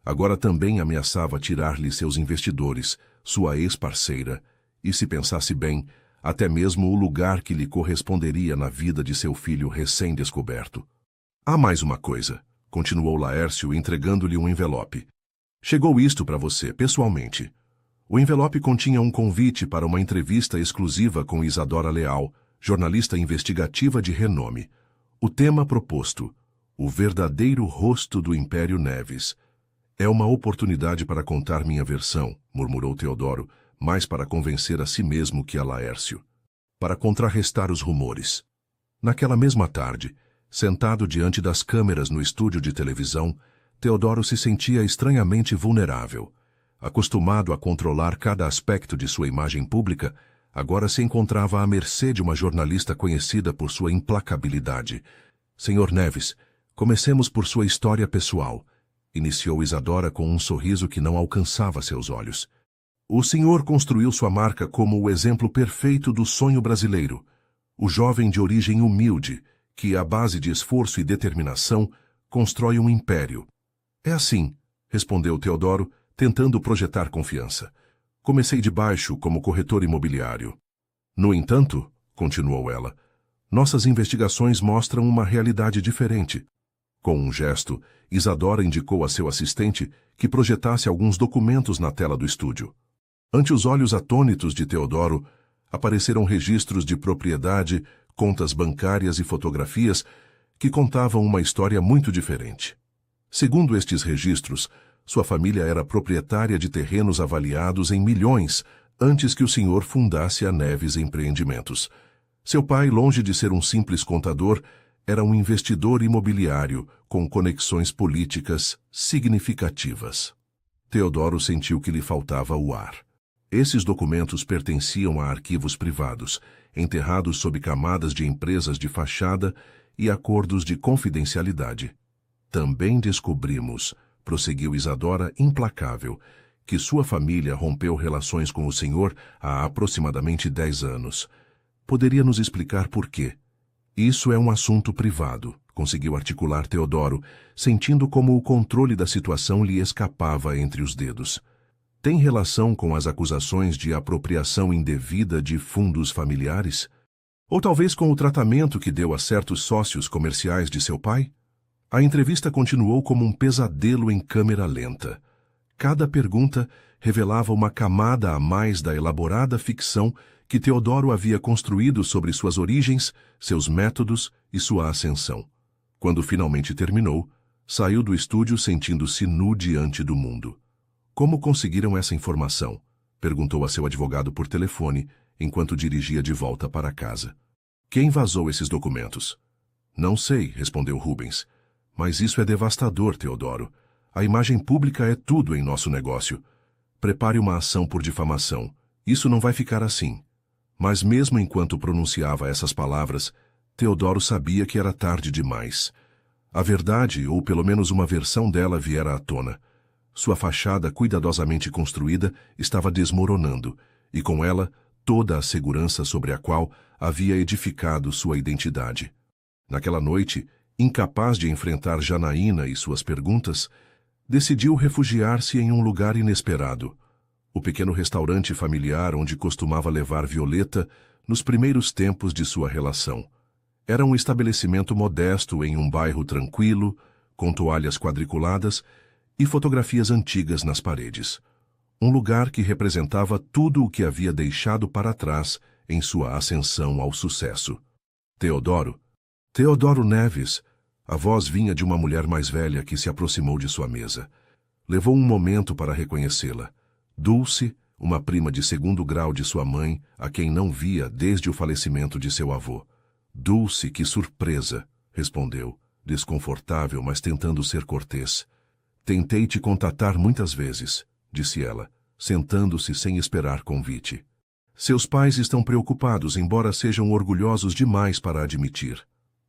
agora também ameaçava tirar-lhe seus investidores, sua ex-parceira, e, se pensasse bem, até mesmo o lugar que lhe corresponderia na vida de seu filho recém-descoberto. "Há mais uma coisa", continuou Laércio, entregando-lhe um envelope. "Chegou isto para você, pessoalmente. O envelope continha um convite para uma entrevista exclusiva com Isadora Leal, jornalista investigativa de renome. O tema proposto: o verdadeiro rosto do Império Neves. É uma oportunidade para contar minha versão, murmurou Teodoro, mais para convencer a si mesmo que a Laércio. Para contrarrestar os rumores. Naquela mesma tarde, sentado diante das câmeras no estúdio de televisão, Teodoro se sentia estranhamente vulnerável. Acostumado a controlar cada aspecto de sua imagem pública, agora se encontrava à mercê de uma jornalista conhecida por sua implacabilidade. Senhor Neves, comecemos por sua história pessoal, iniciou Isadora com um sorriso que não alcançava seus olhos. O senhor construiu sua marca como o exemplo perfeito do sonho brasileiro. O jovem de origem humilde, que, à base de esforço e determinação, constrói um império. É assim, respondeu Teodoro, tentando projetar confiança. Comecei de baixo como corretor imobiliário. No entanto, continuou ela, nossas investigações mostram uma realidade diferente. Com um gesto, Isadora indicou a seu assistente que projetasse alguns documentos na tela do estúdio. Ante os olhos atônitos de Teodoro, apareceram registros de propriedade, contas bancárias e fotografias que contavam uma história muito diferente. Segundo estes registros, sua família era proprietária de terrenos avaliados em milhões antes que o senhor fundasse a Neves Empreendimentos. Seu pai, longe de ser um simples contador, era um investidor imobiliário com conexões políticas significativas. Teodoro sentiu que lhe faltava o ar. Esses documentos pertenciam a arquivos privados, enterrados sob camadas de empresas de fachada e acordos de confidencialidade. Também descobrimos, prosseguiu Isadora implacável, que sua família rompeu relações com o senhor há aproximadamente 10 anos. Poderia nos explicar por quê? Isso é um assunto privado, conseguiu articular Teodoro, sentindo como o controle da situação lhe escapava entre os dedos. Tem relação com as acusações de apropriação indevida de fundos familiares? Ou talvez com o tratamento que deu a certos sócios comerciais de seu pai? A entrevista continuou como um pesadelo em câmera lenta. Cada pergunta revelava uma camada a mais da elaborada ficção que Teodoro havia construído sobre suas origens, seus métodos e sua ascensão. Quando finalmente terminou, saiu do estúdio sentindo-se nu diante do mundo. Como conseguiram essa informação? Perguntou a seu advogado por telefone, enquanto dirigia de volta para casa. Quem vazou esses documentos? Não sei, respondeu Rubens. Mas isso é devastador, Teodoro. A imagem pública é tudo em nosso negócio. Prepare uma ação por difamação. Isso não vai ficar assim. Mas mesmo enquanto pronunciava essas palavras, Teodoro sabia que era tarde demais. A verdade, ou pelo menos uma versão dela, viera à tona. Sua fachada cuidadosamente construída estava desmoronando, e com ela toda a segurança sobre a qual havia edificado sua identidade. Naquela noite, incapaz de enfrentar Janaína e suas perguntas, decidiu refugiar-se em um lugar inesperado. O pequeno restaurante familiar onde costumava levar Violeta nos primeiros tempos de sua relação. Era um estabelecimento modesto em um bairro tranquilo, com toalhas quadriculadas e fotografias antigas nas paredes. Um lugar que representava tudo o que havia deixado para trás em sua ascensão ao sucesso. Teodoro Neves. A voz vinha de uma mulher mais velha que se aproximou de sua mesa. Levou um momento para reconhecê-la. Dulce, uma prima de segundo grau de sua mãe, a quem não via desde o falecimento de seu avô. Dulce, que surpresa, respondeu, desconfortável, mas tentando ser cortês. Tentei te contatar muitas vezes, disse ela, sentando-se sem esperar convite. Seus pais estão preocupados, embora sejam orgulhosos demais para admitir.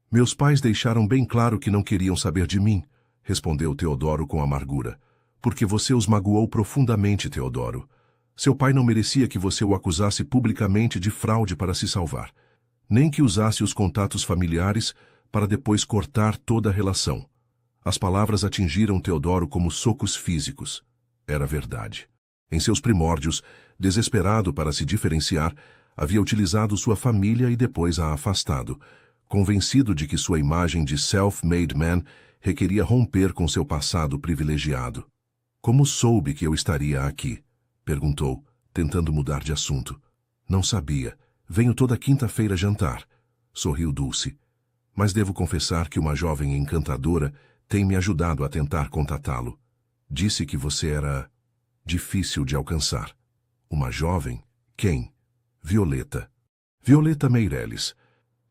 Meus pais deixaram bem claro que não queriam saber de mim, respondeu Teodoro com amargura. Porque você os magoou profundamente, Teodoro. Seu pai não merecia que você o acusasse publicamente de fraude para se salvar, nem que usasse os contatos familiares para depois cortar toda a relação. As palavras atingiram Teodoro como socos físicos. Era verdade. Em seus primórdios, desesperado para se diferenciar, havia utilizado sua família e depois a afastado, convencido de que sua imagem de self-made man requeria romper com seu passado privilegiado. Como soube que eu estaria aqui? Perguntou, tentando mudar de assunto. Não sabia. Venho toda quinta-feira jantar. Sorriu Dulce. Mas devo confessar que uma jovem encantadora tem me ajudado a tentar contatá-lo. Disse que você era difícil de alcançar. Uma jovem? Quem? Violeta. Violeta Meireles.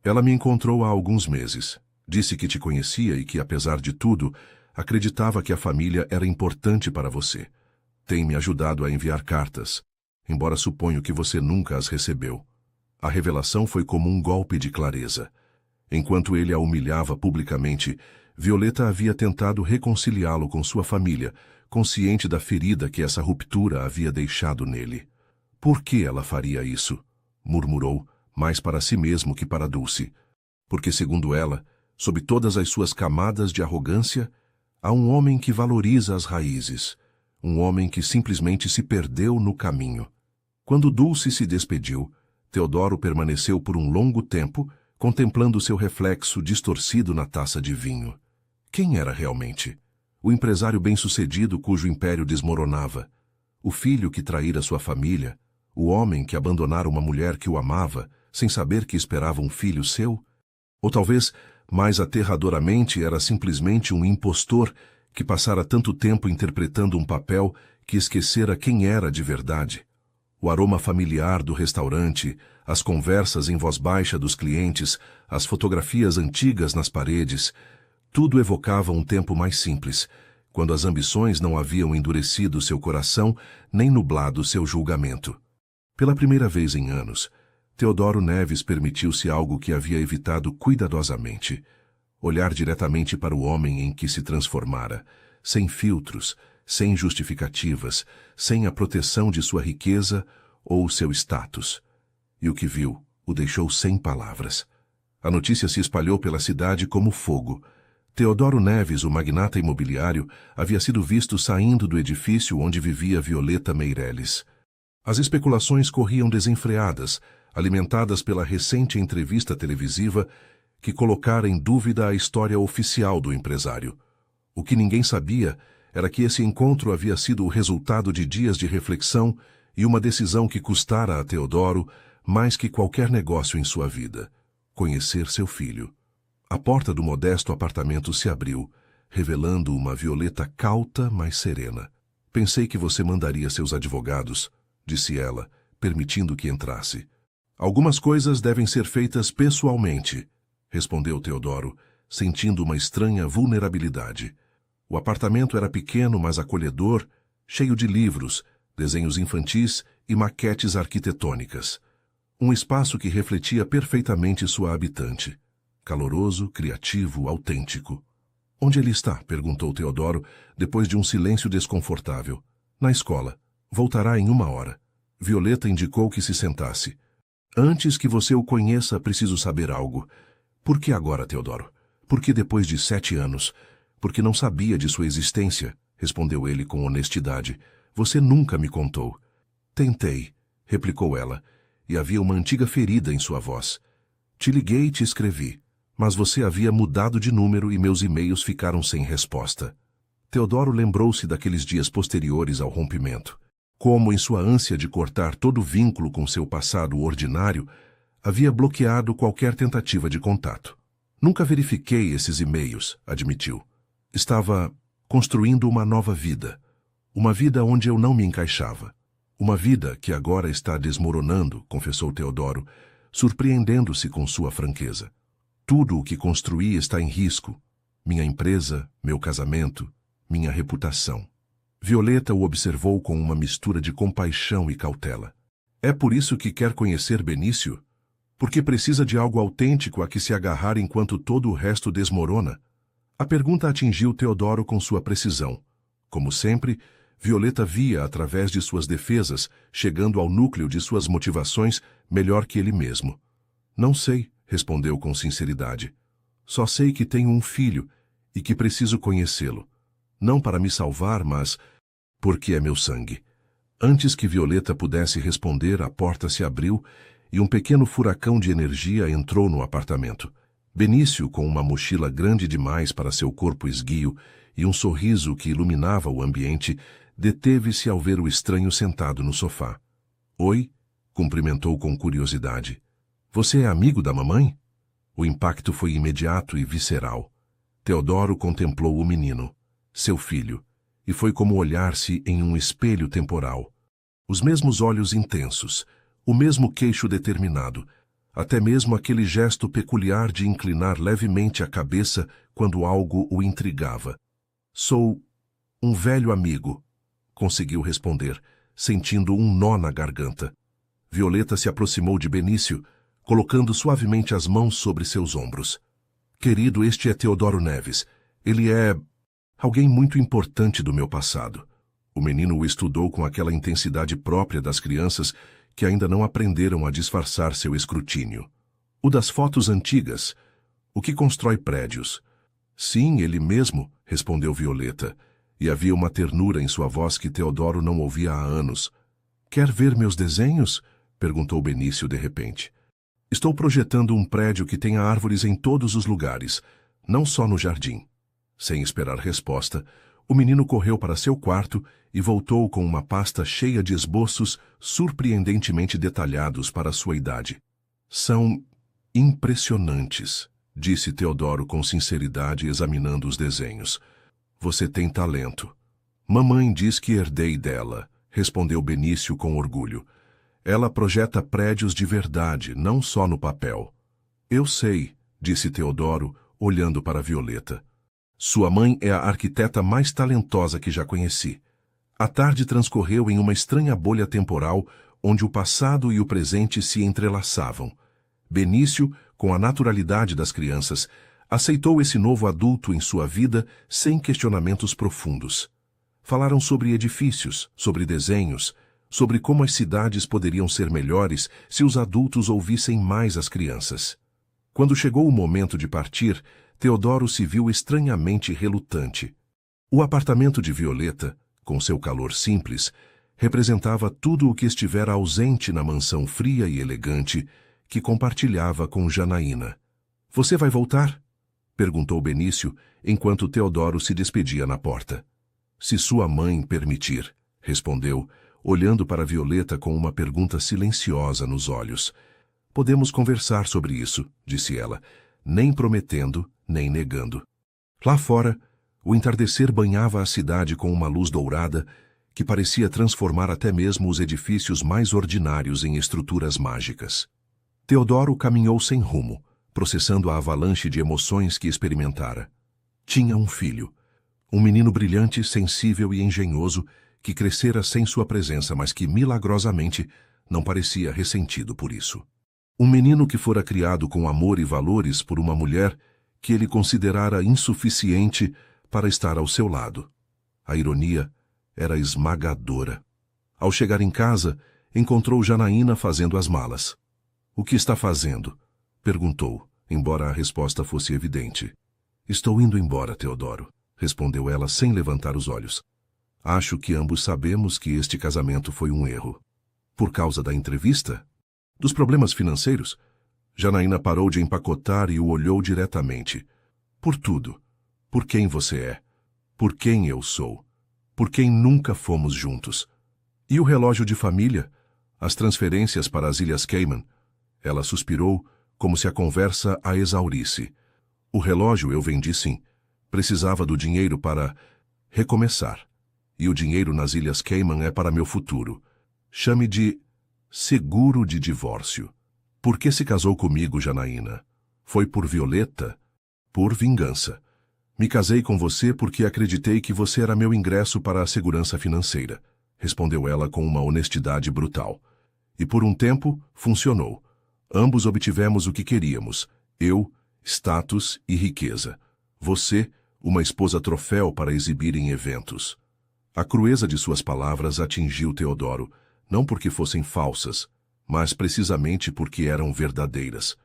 Ela me encontrou há alguns meses. Disse que te conhecia e que, apesar de tudo, acreditava que a família era importante para você. Tem me ajudado a enviar cartas, embora suponho que você nunca as recebeu. A revelação foi como um golpe de clareza. Enquanto ele a humilhava publicamente, Violeta havia tentado reconciliá-lo com sua família, consciente da ferida que essa ruptura havia deixado nele. Por que ela faria isso? Murmurou, mais para si mesmo que para Dulce. Porque, segundo ela, sob todas as suas camadas de arrogância, há um homem que valoriza as raízes, um homem que simplesmente se perdeu no caminho. Quando Dulce se despediu, Teodoro permaneceu por um longo tempo, contemplando seu reflexo distorcido na taça de vinho. Quem era realmente? O empresário bem-sucedido cujo império desmoronava? O filho que traíra sua família? O homem que abandonara uma mulher que o amava, sem saber que esperava um filho seu? Ou talvez, mais aterradoramente, era simplesmente um impostor que passara tanto tempo interpretando um papel que esquecera quem era de verdade? O aroma familiar do restaurante, as conversas em voz baixa dos clientes, as fotografias antigas nas paredes, tudo evocava um tempo mais simples, quando as ambições não haviam endurecido seu coração nem nublado seu julgamento. Pela primeira vez em anos, Teodoro Neves permitiu-se algo que havia evitado cuidadosamente: olhar diretamente para o homem em que se transformara, sem filtros, sem justificativas, sem a proteção de sua riqueza ou seu status. E o que viu o deixou sem palavras. A notícia se espalhou pela cidade como fogo. Teodoro Neves, o magnata imobiliário, havia sido visto saindo do edifício onde vivia Violeta Meireles. As especulações corriam desenfreadas, alimentadas pela recente entrevista televisiva que colocara em dúvida a história oficial do empresário. O que ninguém sabia era que esse encontro havia sido o resultado de dias de reflexão e uma decisão que custara a Teodoro mais que qualquer negócio em sua vida: conhecer seu filho. A porta do modesto apartamento se abriu, revelando uma Violeta cauta, mas serena. Pensei que você mandaria seus advogados, disse ela, permitindo que entrasse. Algumas coisas devem ser feitas pessoalmente, respondeu Teodoro, sentindo uma estranha vulnerabilidade. O apartamento era pequeno, mas acolhedor, cheio de livros, desenhos infantis e maquetes arquitetônicas. Um espaço que refletia perfeitamente sua habitante. Caloroso, criativo, autêntico. Onde ele está? Perguntou Teodoro, depois de um silêncio desconfortável. Na escola. Voltará em 1 hora. Violeta indicou que se sentasse. Antes que você o conheça, preciso saber algo. Por que agora, Teodoro? Por que depois de 7 anos? Porque não sabia de sua existência, respondeu ele com honestidade. Você nunca me contou. Tentei, replicou ela, e havia uma antiga ferida em sua voz. Te liguei e te escrevi, mas você havia mudado de número e meus e-mails ficaram sem resposta. Teodoro lembrou-se daqueles dias posteriores ao rompimento. Como, em sua ânsia de cortar todo vínculo com seu passado ordinário, havia bloqueado qualquer tentativa de contato. Nunca verifiquei esses e-mails, admitiu. Estava construindo uma nova vida. Uma vida onde eu não me encaixava. Uma vida que agora está desmoronando, confessou Teodoro, surpreendendo-se com sua franqueza. Tudo o que construí está em risco. Minha empresa, meu casamento, minha reputação. Violeta o observou com uma mistura de compaixão e cautela. É por isso que quer conhecer Benício? Porque precisa de algo autêntico a que se agarrar enquanto todo o resto desmorona? A pergunta atingiu Teodoro com sua precisão. Como sempre, Violeta via através de suas defesas, chegando ao núcleo de suas motivações melhor que ele mesmo. Não sei, respondeu com sinceridade. Só sei que tenho um filho e que preciso conhecê-lo. Não para me salvar, mas porque é meu sangue. Antes que Violeta pudesse responder, a porta se abriu e um pequeno furacão de energia entrou no apartamento. Benício, com uma mochila grande demais para seu corpo esguio e um sorriso que iluminava o ambiente, deteve-se ao ver o estranho sentado no sofá. Oi, cumprimentou com curiosidade. Você é amigo da mamãe? O impacto foi imediato e visceral. Teodoro contemplou o menino, seu filho, e foi como olhar-se em um espelho temporal. Os mesmos olhos intensos, o mesmo queixo determinado, até mesmo aquele gesto peculiar de inclinar levemente a cabeça quando algo o intrigava. Sou um velho amigo, conseguiu responder, sentindo um nó na garganta. Violeta se aproximou de Benício, colocando suavemente as mãos sobre seus ombros. Querido, este é Teodoro Neves. Ele é alguém muito importante do meu passado. O menino o estudou com aquela intensidade própria das crianças que ainda não aprenderam a disfarçar seu escrutínio. O das fotos antigas, o que constrói prédios. Sim, ele mesmo, respondeu Violeta, e havia uma ternura em sua voz que Teodoro não ouvia há anos. Quer ver meus desenhos? Perguntou Benício de repente. Estou projetando um prédio que tenha árvores em todos os lugares, não só no jardim. Sem esperar resposta, o menino correu para seu quarto e voltou com uma pasta cheia de esboços surpreendentemente detalhados para sua idade. São impressionantes, disse Teodoro com sinceridade examinando os desenhos. Você tem talento. Mamãe diz que herdei dela, respondeu Benício com orgulho. Ela projeta prédios de verdade, não só no papel. Eu sei, disse Teodoro, olhando para Violeta. Sua mãe é a arquiteta mais talentosa que já conheci. A tarde transcorreu em uma estranha bolha temporal onde o passado e o presente se entrelaçavam. Benício, com a naturalidade das crianças, aceitou esse novo adulto em sua vida sem questionamentos profundos. Falaram sobre edifícios, sobre desenhos, sobre como as cidades poderiam ser melhores se os adultos ouvissem mais as crianças. Quando chegou o momento de partir, Teodoro se viu estranhamente relutante. O apartamento de Violeta, com seu calor simples, representava tudo o que estivera ausente na mansão fria e elegante que compartilhava com Janaína. — Você vai voltar? Perguntou Benício, enquanto Teodoro se despedia na porta. — Se sua mãe permitir, respondeu, olhando para Violeta com uma pergunta silenciosa nos olhos. — Podemos conversar sobre isso, disse ela, nem prometendo, nem negando. Lá fora, o entardecer banhava a cidade com uma luz dourada que parecia transformar até mesmo os edifícios mais ordinários em estruturas mágicas. Teodoro caminhou sem rumo, processando a avalanche de emoções que experimentara. Tinha um filho, um menino brilhante, sensível e engenhoso que crescera sem sua presença, mas que, milagrosamente, não parecia ressentido por isso. Um menino que fora criado com amor e valores por uma mulher que ele considerara insuficiente para estar ao seu lado. A ironia era esmagadora. Ao chegar em casa, encontrou Janaína fazendo as malas. — O que está fazendo? Perguntou, embora a resposta fosse evidente. — Estou indo embora, Teodoro, respondeu ela sem levantar os olhos. Acho que ambos sabemos que este casamento foi um erro. Por causa da entrevista? Dos problemas financeiros? Janaína parou de empacotar e o olhou diretamente. Por tudo. Por quem você é. Por quem eu sou. Por quem nunca fomos juntos. E o relógio de família? As transferências para as Ilhas Cayman? Ela suspirou, como se a conversa a exaurisse. O relógio eu vendi sim. Precisava do dinheiro para recomeçar. E o dinheiro nas Ilhas Cayman é para meu futuro. Chame de seguro de divórcio. Por que se casou comigo, Janaína? Foi por Violeta? Por vingança. Me casei com você porque acreditei que você era meu ingresso para a segurança financeira, respondeu ela com uma honestidade brutal. E por um tempo, funcionou. Ambos obtivemos o que queríamos. Eu, status e riqueza. Você, uma esposa troféu para exibir em eventos. A crueza de suas palavras atingiu Teodoro, não porque fossem falsas, mas precisamente porque eram verdadeiras.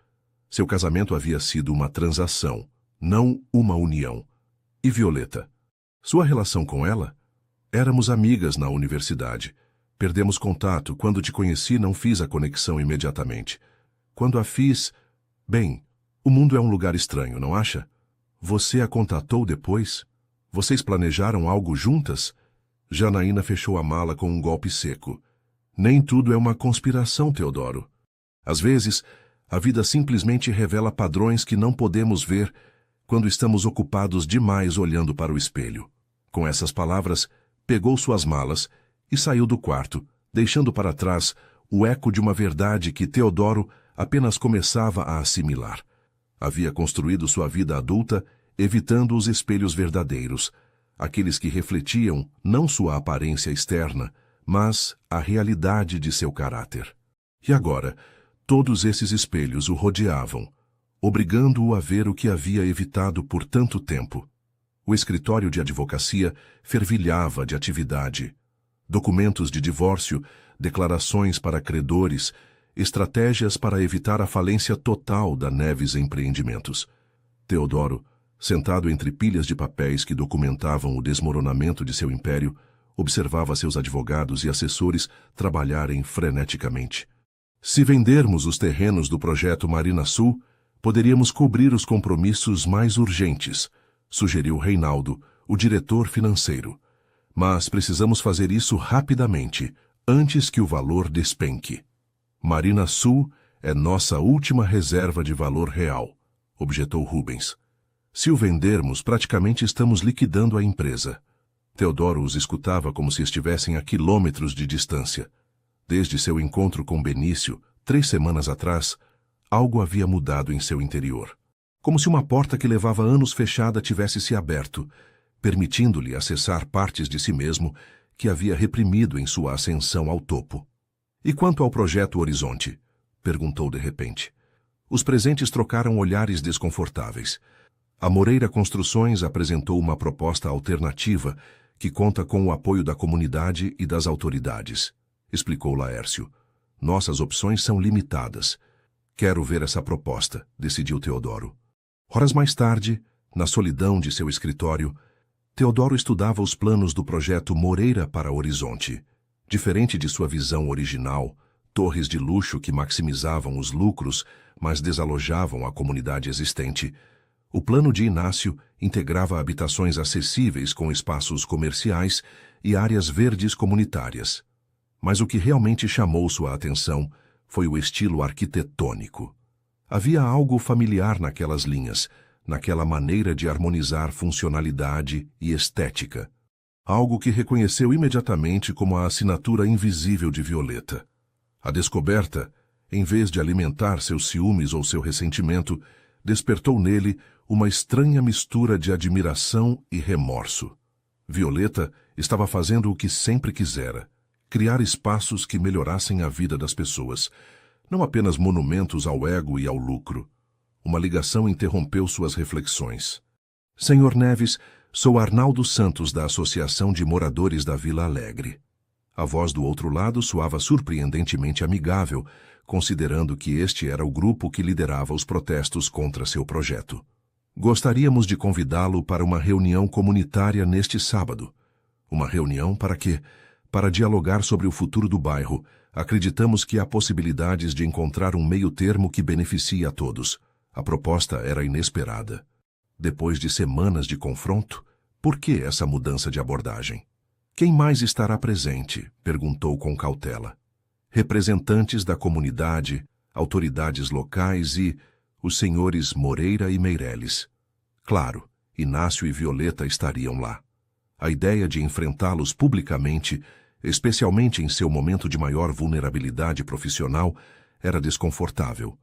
Seu casamento havia sido uma transação, não uma união. E Violeta? Sua relação com ela? Éramos amigas na universidade. Perdemos contato. Quando te conheci, não fiz a conexão imediatamente. Quando a fiz... Bem, o mundo é um lugar estranho, não acha? Você a contatou depois? Vocês planejaram algo juntas? Janaína fechou a mala com um golpe seco. Nem tudo é uma conspiração, Teodoro. Às vezes, a vida simplesmente revela padrões que não podemos ver quando estamos ocupados demais olhando para o espelho. Com essas palavras, pegou suas malas e saiu do quarto, deixando para trás o eco de uma verdade que Teodoro apenas começava a assimilar. Havia construído sua vida adulta evitando os espelhos verdadeiros, aqueles que refletiam não sua aparência externa, mas a realidade de seu caráter. E agora, todos esses espelhos o rodeavam, obrigando-o a ver o que havia evitado por tanto tempo. O escritório de advocacia fervilhava de atividade. Documentos de divórcio, declarações para credores, estratégias para evitar a falência total da Neves Empreendimentos. Teodoro, sentado entre pilhas de papéis que documentavam o desmoronamento de seu império, observava seus advogados e assessores trabalharem freneticamente. Se vendermos os terrenos do projeto Marina Sul, poderíamos cobrir os compromissos mais urgentes, sugeriu Reinaldo, o diretor financeiro. Mas precisamos fazer isso rapidamente, antes que o valor despenque. Marina Sul é nossa última reserva de valor real, objetou Rubens. Se o vendermos, praticamente estamos liquidando a empresa. Teodoro os escutava como se estivessem a quilômetros de distância. Desde seu encontro com Benício, 3 semanas atrás, algo havia mudado em seu interior. Como se uma porta que levava anos fechada tivesse se aberto, permitindo-lhe acessar partes de si mesmo que havia reprimido em sua ascensão ao topo. E quanto ao projeto Horizonte? Perguntou de repente. Os presentes trocaram olhares desconfortáveis. A Moreira Construções apresentou uma proposta alternativa que conta com o apoio da comunidade e das autoridades, explicou Laércio. Nossas opções são limitadas. Quero ver essa proposta, decidiu Teodoro. Horas mais tarde, na solidão de seu escritório, Teodoro estudava os planos do projeto Moreira para Horizonte. Diferente de sua visão original, torres de luxo que maximizavam os lucros, mas desalojavam a comunidade existente, o plano de Inácio integrava habitações acessíveis com espaços comerciais e áreas verdes comunitárias. Mas o que realmente chamou sua atenção foi o estilo arquitetônico. Havia algo familiar naquelas linhas, naquela maneira de harmonizar funcionalidade e estética. Algo que reconheceu imediatamente como a assinatura invisível de Violeta. A descoberta, em vez de alimentar seus ciúmes ou seu ressentimento, despertou nele uma estranha mistura de admiração e remorso. Violeta estava fazendo o que sempre quisera: criar espaços que melhorassem a vida das pessoas, não apenas monumentos ao ego e ao lucro. Uma ligação interrompeu suas reflexões. Senhor Neves, sou Arnaldo Santos, da Associação de Moradores da Vila Alegre. A voz do outro lado soava surpreendentemente amigável, considerando que este era o grupo que liderava os protestos contra seu projeto. Gostaríamos de convidá-lo para uma reunião comunitária neste sábado. Uma reunião para quê? Para dialogar sobre o futuro do bairro. Acreditamos que há possibilidades de encontrar um meio-termo que beneficie a todos. A proposta era inesperada. Depois de semanas de confronto, por que essa mudança de abordagem? Quem mais estará presente? Perguntou com cautela. Representantes da comunidade, autoridades locais e os senhores Moreira e Meireles. Claro, Inácio e Violeta estariam lá. A ideia de enfrentá-los publicamente, especialmente em seu momento de maior vulnerabilidade profissional, era desconfortável.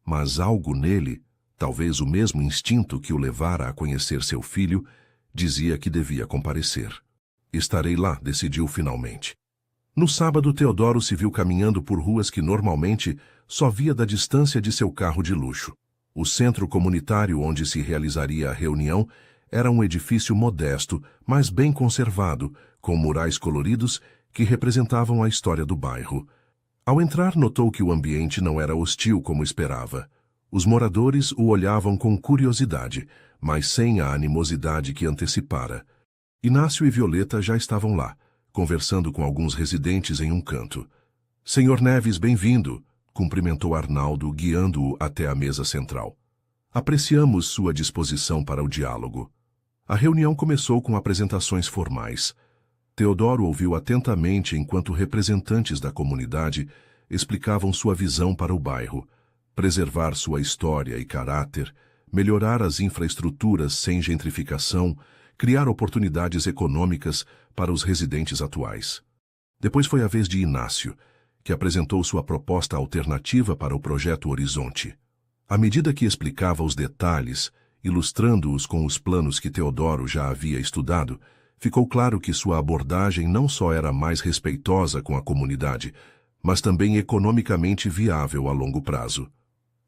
Mas algo nele, talvez o mesmo instinto que o levara a conhecer seu filho, dizia que devia comparecer. Estarei lá, decidiu finalmente. No sábado, Teodoro se viu caminhando por ruas que normalmente só via da distância de seu carro de luxo. O centro comunitário onde se realizaria a reunião era um edifício modesto, mas bem conservado, com murais coloridos que representavam a história do bairro. Ao entrar, notou que o ambiente não era hostil como esperava. Os moradores o olhavam com curiosidade, mas sem a animosidade que antecipara. Inácio e Violeta já estavam lá, conversando com alguns residentes em um canto. Senhor Neves, bem-vindo, cumprimentou Arnaldo, guiando-o até a mesa central. Apreciamos sua disposição para o diálogo. A reunião começou com apresentações formais. Teodoro ouviu atentamente enquanto representantes da comunidade explicavam sua visão para o bairro: preservar sua história e caráter, melhorar as infraestruturas sem gentrificação, criar oportunidades econômicas para os residentes atuais. Depois foi a vez de Inácio, que apresentou sua proposta alternativa para o projeto Horizonte. À medida que explicava os detalhes, ilustrando-os com os planos que Teodoro já havia estudado, ficou claro que sua abordagem não só era mais respeitosa com a comunidade, mas também economicamente viável a longo prazo.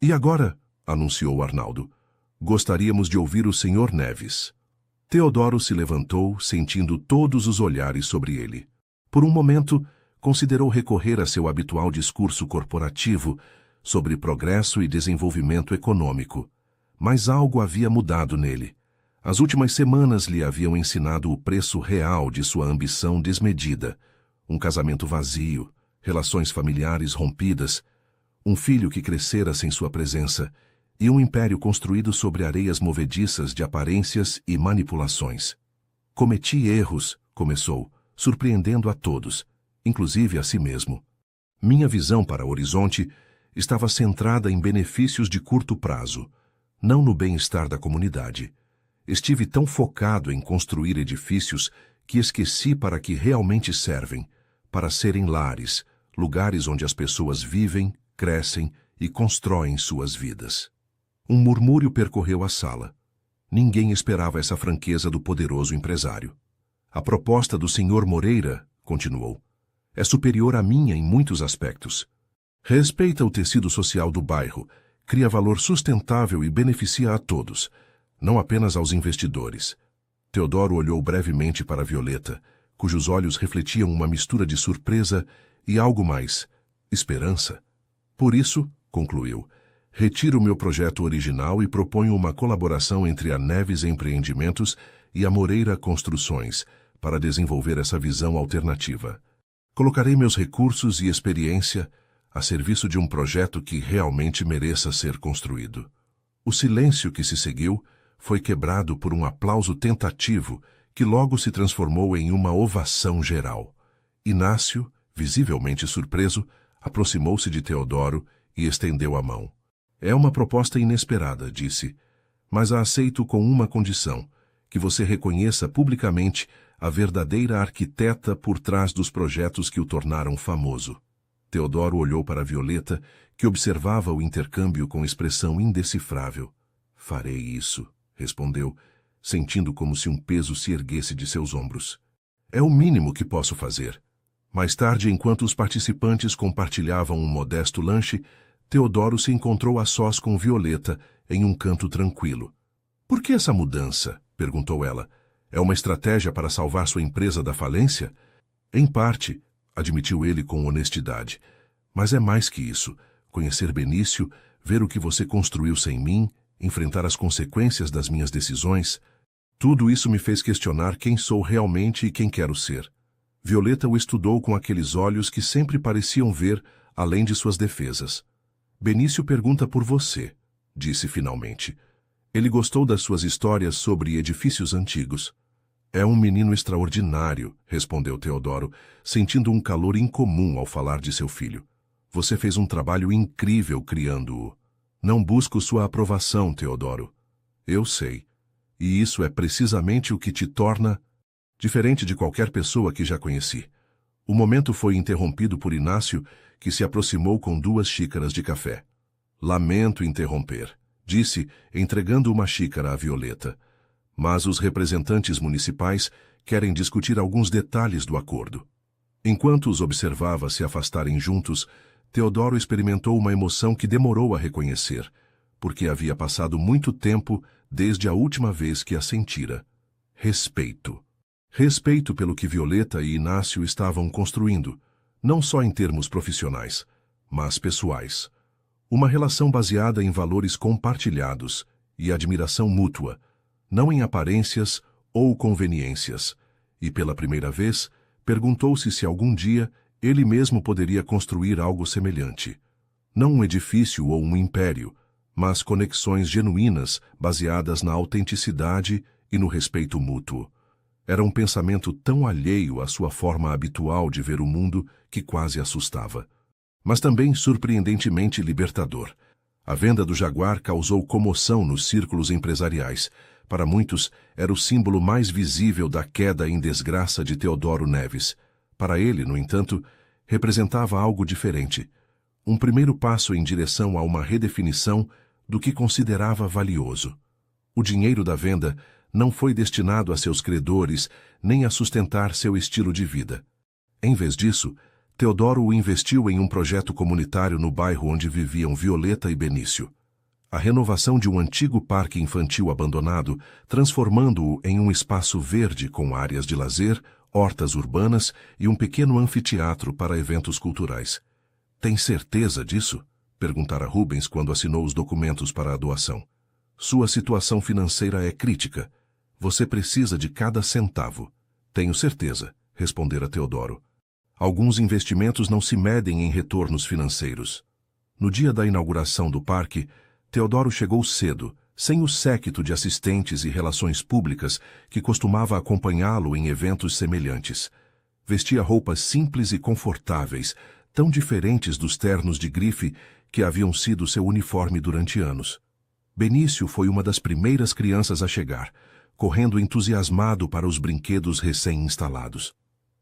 E agora, anunciou Arnaldo, gostaríamos de ouvir o Sr. Neves. Teodoro se levantou, sentindo todos os olhares sobre ele. Por um momento, considerou recorrer a seu habitual discurso corporativo sobre progresso e desenvolvimento econômico. Mas algo havia mudado nele. As últimas semanas lhe haviam ensinado o preço real de sua ambição desmedida. Um casamento vazio, relações familiares rompidas, um filho que crescera sem sua presença e um império construído sobre areias movediças de aparências e manipulações. Cometi erros, começou, surpreendendo a todos, inclusive a si mesmo. Minha visão para o horizonte estava centrada em benefícios de curto prazo, não no bem-estar da comunidade. Estive tão focado em construir edifícios que esqueci para que realmente servem, para serem lares, lugares onde as pessoas vivem, crescem e constroem suas vidas. Um murmúrio percorreu a sala. Ninguém esperava essa franqueza do poderoso empresário. A proposta do Sr. Moreira, continuou, é superior à minha em muitos aspectos. Respeita o tecido social do bairro, cria valor sustentável e beneficia a todos, não apenas aos investidores. Teodoro olhou brevemente para Violeta, cujos olhos refletiam uma mistura de surpresa e algo mais, esperança. Por isso, concluiu, retiro o meu projeto original e proponho uma colaboração entre a Neves Empreendimentos e a Moreira Construções para desenvolver essa visão alternativa. Colocarei meus recursos e experiência a serviço de um projeto que realmente mereça ser construído. O silêncio que se seguiu foi quebrado por um aplauso tentativo que logo se transformou em uma ovação geral. Inácio, visivelmente surpreso, aproximou-se de Teodoro e estendeu a mão. É uma proposta inesperada, disse, mas a aceito com uma condição, que você reconheça publicamente a verdadeira arquiteta por trás dos projetos que o tornaram famoso. Teodoro olhou para Violeta, que observava o intercâmbio com expressão indecifrável. Farei isso, respondeu, sentindo como se um peso se erguesse de seus ombros. É o mínimo que posso fazer. Mais tarde, enquanto os participantes compartilhavam um modesto lanche, Teodoro se encontrou a sós com Violeta em um canto tranquilo. Por que essa mudança? Perguntou ela. É uma estratégia para salvar sua empresa da falência? Em parte, admitiu ele com honestidade. Mas é mais que isso. Conhecer Benício, ver o que você construiu sem mim, enfrentar as consequências das minhas decisões, tudo isso me fez questionar quem sou realmente e quem quero ser. Violeta o estudou com aqueles olhos que sempre pareciam ver além de suas defesas. Benício pergunta por você, disse finalmente. Ele gostou das suas histórias sobre edifícios antigos. É um menino extraordinário, respondeu Teodoro, sentindo um calor incomum ao falar de seu filho. Você fez um trabalho incrível criando-o. Não busco sua aprovação, Teodoro. Eu sei. E isso é precisamente o que te torna diferente de qualquer pessoa que já conheci. O momento foi interrompido por Inácio, que se aproximou com 2 xícaras de café. Lamento interromper, disse, entregando uma xícara a Violeta. Mas os representantes municipais querem discutir alguns detalhes do acordo. Enquanto os observava se afastarem juntos, Teodoro experimentou uma emoção que demorou a reconhecer, porque havia passado muito tempo desde a última vez que a sentira. Respeito. Respeito pelo que Violeta e Inácio estavam construindo, não só em termos profissionais, mas pessoais. Uma relação baseada em valores compartilhados e admiração mútua, não em aparências ou conveniências, e pela primeira vez, perguntou-se se algum dia ele mesmo poderia construir algo semelhante. Não um edifício ou um império, mas conexões genuínas baseadas na autenticidade e no respeito mútuo. Era um pensamento tão alheio à sua forma habitual de ver o mundo que quase assustava. Mas também surpreendentemente libertador. A venda do Jaguar causou comoção nos círculos empresariais. Para muitos, era o símbolo mais visível da queda em desgraça de Teodoro Neves. Para ele, no entanto, representava algo diferente. Um primeiro passo em direção a uma redefinição do que considerava valioso. O dinheiro da venda não foi destinado a seus credores nem a sustentar seu estilo de vida. Em vez disso, Teodoro o investiu em um projeto comunitário no bairro onde viviam Violeta e Benício. A renovação de um antigo parque infantil abandonado, transformando-o em um espaço verde com áreas de lazer, hortas urbanas e um pequeno anfiteatro para eventos culturais. Tem certeza disso? Perguntara Rubens quando assinou os documentos para a doação. Sua situação financeira é crítica. Você precisa de cada centavo. Tenho certeza, respondera Teodoro. Alguns investimentos não se medem em retornos financeiros. No dia da inauguração do parque, Teodoro chegou cedo, sem o séquito de assistentes e relações públicas que costumava acompanhá-lo em eventos semelhantes. Vestia roupas simples e confortáveis, tão diferentes dos ternos de grife que haviam sido seu uniforme durante anos. Benício foi uma das primeiras crianças a chegar, correndo entusiasmado para os brinquedos recém-instalados.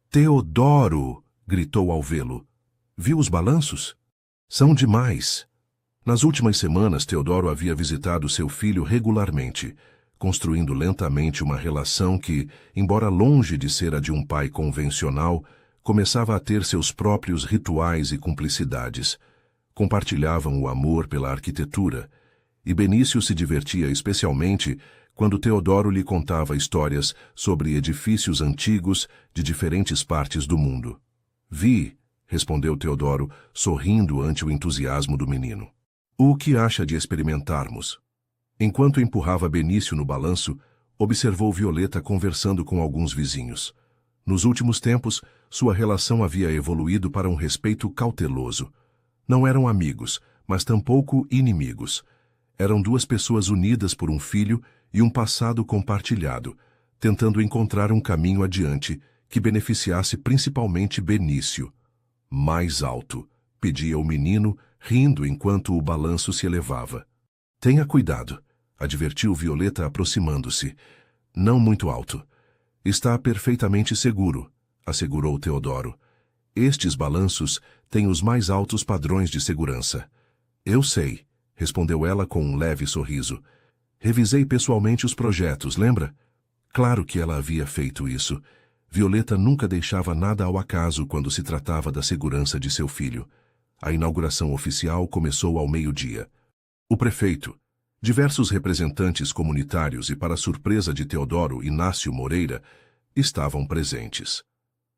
Teodoro! Gritou ao vê-lo. Viu os balanços? São demais! Nas últimas semanas, Teodoro havia visitado seu filho regularmente, construindo lentamente uma relação que, embora longe de ser a de um pai convencional, começava a ter seus próprios rituais e cumplicidades. Compartilhavam o amor pela arquitetura, e Benício se divertia especialmente quando Teodoro lhe contava histórias sobre edifícios antigos de diferentes partes do mundo. Vi, respondeu Teodoro, sorrindo ante o entusiasmo do menino. O que acha de experimentarmos? Enquanto empurrava Benício no balanço, observou Violeta conversando com alguns vizinhos. Nos últimos tempos, sua relação havia evoluído para um respeito cauteloso. Não eram amigos, mas tampouco inimigos. Eram duas pessoas unidas por um filho e um passado compartilhado, tentando encontrar um caminho adiante que beneficiasse principalmente Benício. Mais alto, pedia o menino, rindo enquanto o balanço se elevava. Tenha cuidado, advertiu Violeta aproximando-se. Não muito alto. Está perfeitamente seguro, assegurou Teodoro. Estes balanços têm os mais altos padrões de segurança. Eu sei, respondeu ela com um leve sorriso. Revisei pessoalmente os projetos, lembra? Claro que ela havia feito isso. Violeta nunca deixava nada ao acaso quando se tratava da segurança de seu filho. A inauguração oficial começou ao meio-dia. O prefeito, diversos representantes comunitários e, para surpresa de Teodoro, Inácio Moreira, estavam presentes.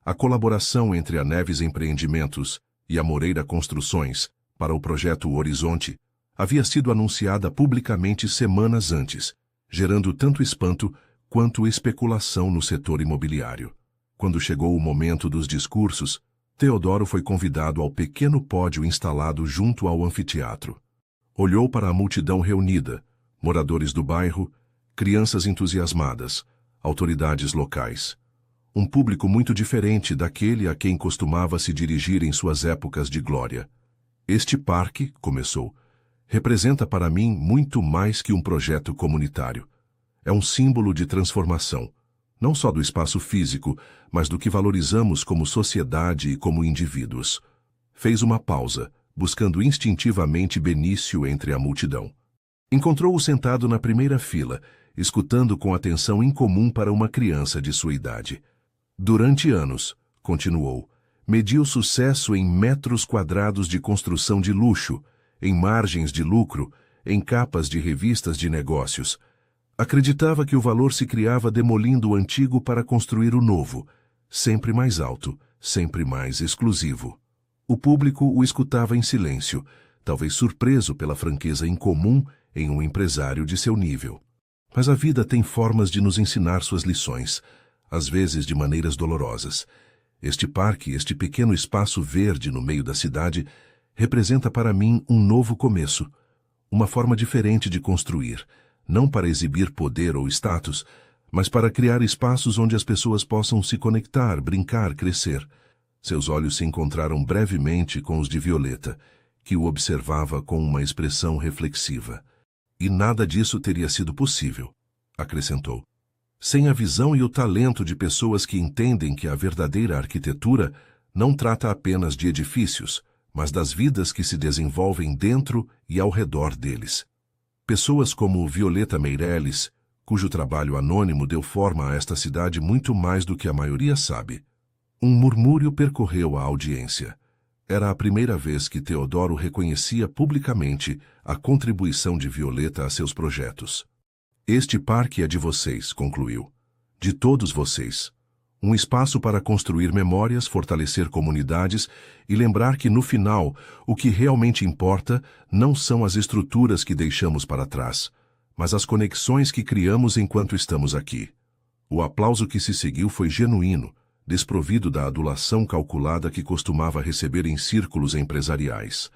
A colaboração entre a Neves Empreendimentos e a Moreira Construções para o projeto Horizonte havia sido anunciada publicamente semanas antes, gerando tanto espanto quanto especulação no setor imobiliário. Quando chegou o momento dos discursos, Teodoro foi convidado ao pequeno pódio instalado junto ao anfiteatro. Olhou para a multidão reunida, moradores do bairro, crianças entusiasmadas, autoridades locais. Um público muito diferente daquele a quem costumava se dirigir em suas épocas de glória. Este parque, começou, representa para mim muito mais que um projeto comunitário. É um símbolo de transformação, não só do espaço físico, mas do que valorizamos como sociedade e como indivíduos. Fez uma pausa, buscando instintivamente Benício entre a multidão. Encontrou-o sentado na primeira fila, escutando com atenção incomum para uma criança de sua idade. Durante anos, continuou, mediu sucesso em metros quadrados de construção de luxo, em margens de lucro, em capas de revistas de negócios. Acreditava que o valor se criava demolindo o antigo para construir o novo, sempre mais alto, sempre mais exclusivo. O público o escutava em silêncio, talvez surpreso pela franqueza incomum em um empresário de seu nível. Mas a vida tem formas de nos ensinar suas lições, às vezes de maneiras dolorosas. Este parque, este pequeno espaço verde no meio da cidade, representa para mim um novo começo, uma forma diferente de construir, não para exibir poder ou status, mas para criar espaços onde as pessoas possam se conectar, brincar, crescer. Seus olhos se encontraram brevemente com os de Violeta, que o observava com uma expressão reflexiva. E nada disso teria sido possível, acrescentou, sem a visão e o talento de pessoas que entendem que a verdadeira arquitetura não trata apenas de edifícios, mas das vidas que se desenvolvem dentro e ao redor deles. Pessoas como Violeta Meirelles, cujo trabalho anônimo deu forma a esta cidade muito mais do que a maioria sabe. Um murmúrio percorreu a audiência. Era a primeira vez que Teodoro reconhecia publicamente a contribuição de Violeta a seus projetos. Este parque é de vocês, concluiu. De todos vocês. Um espaço para construir memórias, fortalecer comunidades e lembrar que, no final, o que realmente importa não são as estruturas que deixamos para trás, mas as conexões que criamos enquanto estamos aqui. O aplauso que se seguiu foi genuíno, desprovido da adulação calculada que costumava receber em círculos empresariais.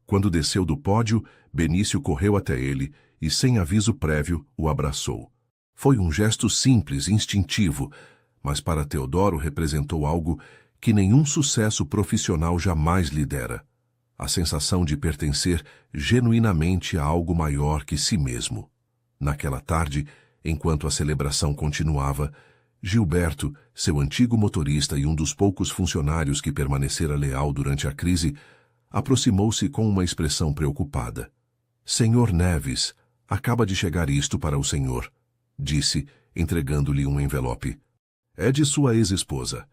Quando desceu do pódio, Benício correu até ele e, sem aviso prévio, o abraçou. Foi um gesto simples, instintivo, mas para Teodoro representou algo que nenhum sucesso profissional jamais lhe dera: a sensação de pertencer genuinamente a algo maior que si mesmo. Naquela tarde, enquanto a celebração continuava, Gilberto, seu antigo motorista e um dos poucos funcionários que permanecera leal durante a crise, aproximou-se com uma expressão preocupada. "Senhor Neves, acaba de chegar isto para o senhor", disse, entregando-lhe um envelope. "É de sua ex-esposa."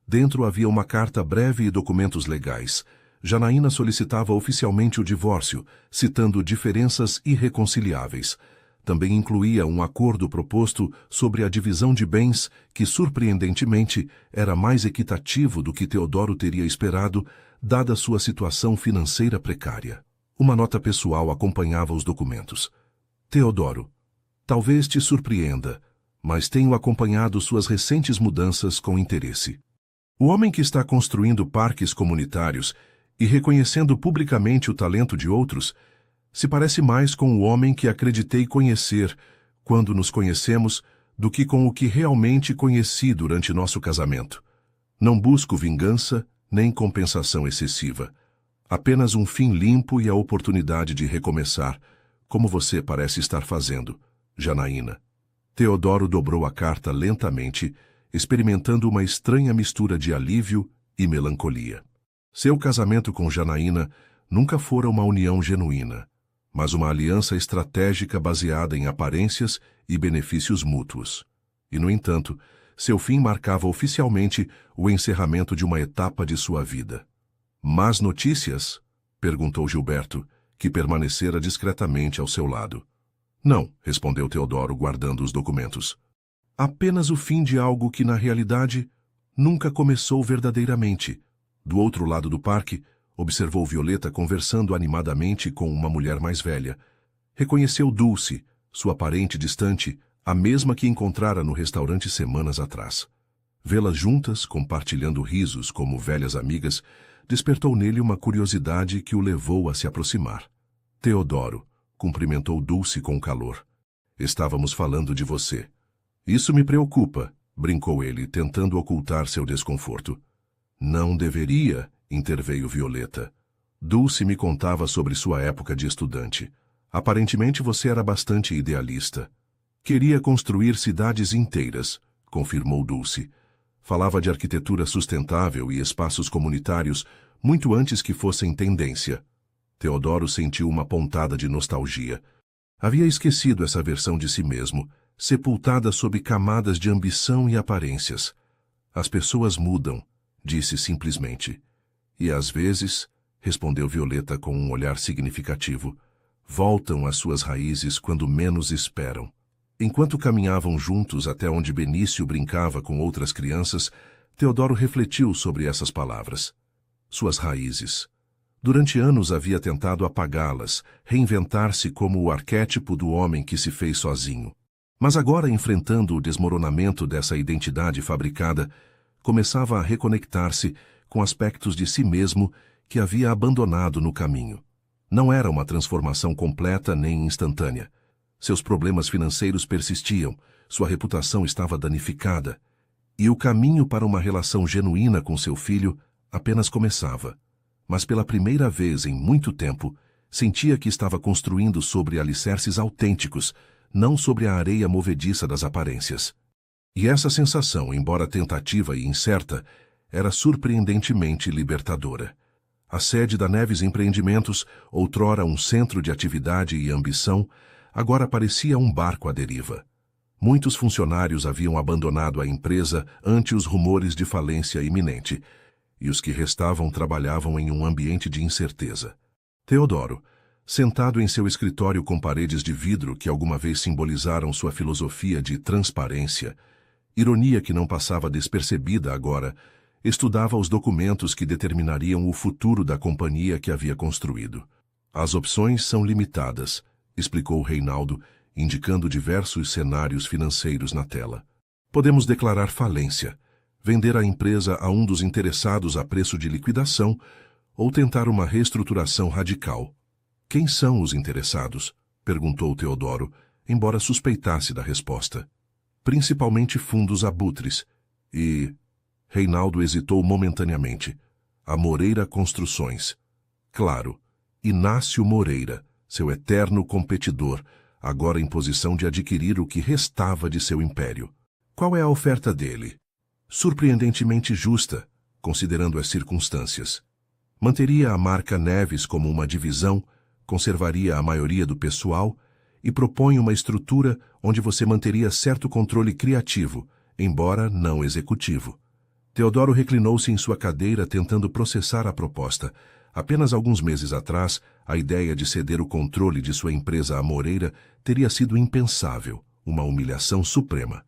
Dentro havia uma carta breve e documentos legais. Janaína solicitava oficialmente o divórcio, citando diferenças irreconciliáveis. Também incluía um acordo proposto sobre a divisão de bens que, surpreendentemente, era mais equitativo do que Teodoro teria esperado, dada sua situação financeira precária. Uma nota pessoal acompanhava os documentos. "Teodoro, talvez te surpreenda, mas tenho acompanhado suas recentes mudanças com interesse. O homem que está construindo parques comunitários e reconhecendo publicamente o talento de outros se parece mais com o homem que acreditei conhecer quando nos conhecemos do que com o que realmente conheci durante nosso casamento. Não busco vingança nem compensação excessiva. Apenas um fim limpo e a oportunidade de recomeçar, como você parece estar fazendo, Janaína." Teodoro dobrou a carta lentamente, experimentando uma estranha mistura de alívio e melancolia. Seu casamento com Janaína nunca fora uma união genuína, mas uma aliança estratégica baseada em aparências e benefícios mútuos. E, no entanto, seu fim marcava oficialmente o encerramento de uma etapa de sua vida. "Más notícias?" perguntou Gilberto, que permanecera discretamente ao seu lado. "Não", respondeu Teodoro, guardando os documentos. "Apenas o fim de algo que, na realidade, nunca começou verdadeiramente." Do outro lado do parque, observou Violeta conversando animadamente com uma mulher mais velha. Reconheceu Dulce, sua parente distante, a mesma que encontrara no restaurante semanas atrás. Vê-las juntas, compartilhando risos como velhas amigas, despertou nele uma curiosidade que o levou a se aproximar. "Teodoro", cumprimentou Dulce com calor. "Estávamos falando de você." "Isso me preocupa", brincou ele, tentando ocultar seu desconforto. "Não deveria", interveio Violeta. "Dulce me contava sobre sua época de estudante. Aparentemente você era bastante idealista. Queria construir cidades inteiras", confirmou Dulce. Falava de arquitetura sustentável e espaços comunitários muito antes que fossem tendência. Teodoro sentiu uma pontada de nostalgia. Havia esquecido essa versão de si mesmo, sepultada sob camadas de ambição e aparências. "As pessoas mudam", disse simplesmente. "E às vezes", respondeu Violeta com um olhar significativo, "voltam às suas raízes quando menos esperam." Enquanto caminhavam juntos até onde Benício brincava com outras crianças, Teodoro refletiu sobre essas palavras. Suas raízes. Durante anos havia tentado apagá-las, reinventar-se como o arquétipo do homem que se fez sozinho. Mas agora, enfrentando o desmoronamento dessa identidade fabricada, começava a reconectar-se com aspectos de si mesmo que havia abandonado no caminho. Não era uma transformação completa nem instantânea. Seus problemas financeiros persistiam, sua reputação estava danificada, e o caminho para uma relação genuína com seu filho apenas começava. Mas pela primeira vez em muito tempo, sentia que estava construindo sobre alicerces autênticos, não sobre a areia movediça das aparências. E essa sensação, embora tentativa e incerta, era surpreendentemente libertadora. A sede da Neves Empreendimentos, outrora um centro de atividade e ambição, agora parecia um barco à deriva. Muitos funcionários haviam abandonado a empresa ante os rumores de falência iminente, e os que restavam trabalhavam em um ambiente de incerteza. Teodoro, sentado em seu escritório com paredes de vidro que alguma vez simbolizaram sua filosofia de transparência, ironia que não passava despercebida agora, estudava os documentos que determinariam o futuro da companhia que havia construído. As opções são limitadas, explicou Reinaldo, indicando diversos cenários financeiros na tela. Podemos declarar falência, vender a empresa a um dos interessados a preço de liquidação ou tentar uma reestruturação radical. Quem são os interessados? Perguntou Teodoro, embora suspeitasse da resposta. Principalmente fundos abutres. E... Reinaldo hesitou momentaneamente. A Moreira Construções. Claro, Inácio Moreira, seu eterno competidor, agora em posição de adquirir o que restava de seu império. Qual é a oferta dele? Surpreendentemente justa, considerando as circunstâncias. Manteria a marca Neves como uma divisão, conservaria a maioria do pessoal e propõe uma estrutura onde você manteria certo controle criativo, embora não executivo. Teodoro reclinou-se em sua cadeira tentando processar a proposta. Apenas alguns meses atrás, a ideia de ceder o controle de sua empresa à Moreira teria sido impensável, uma humilhação suprema.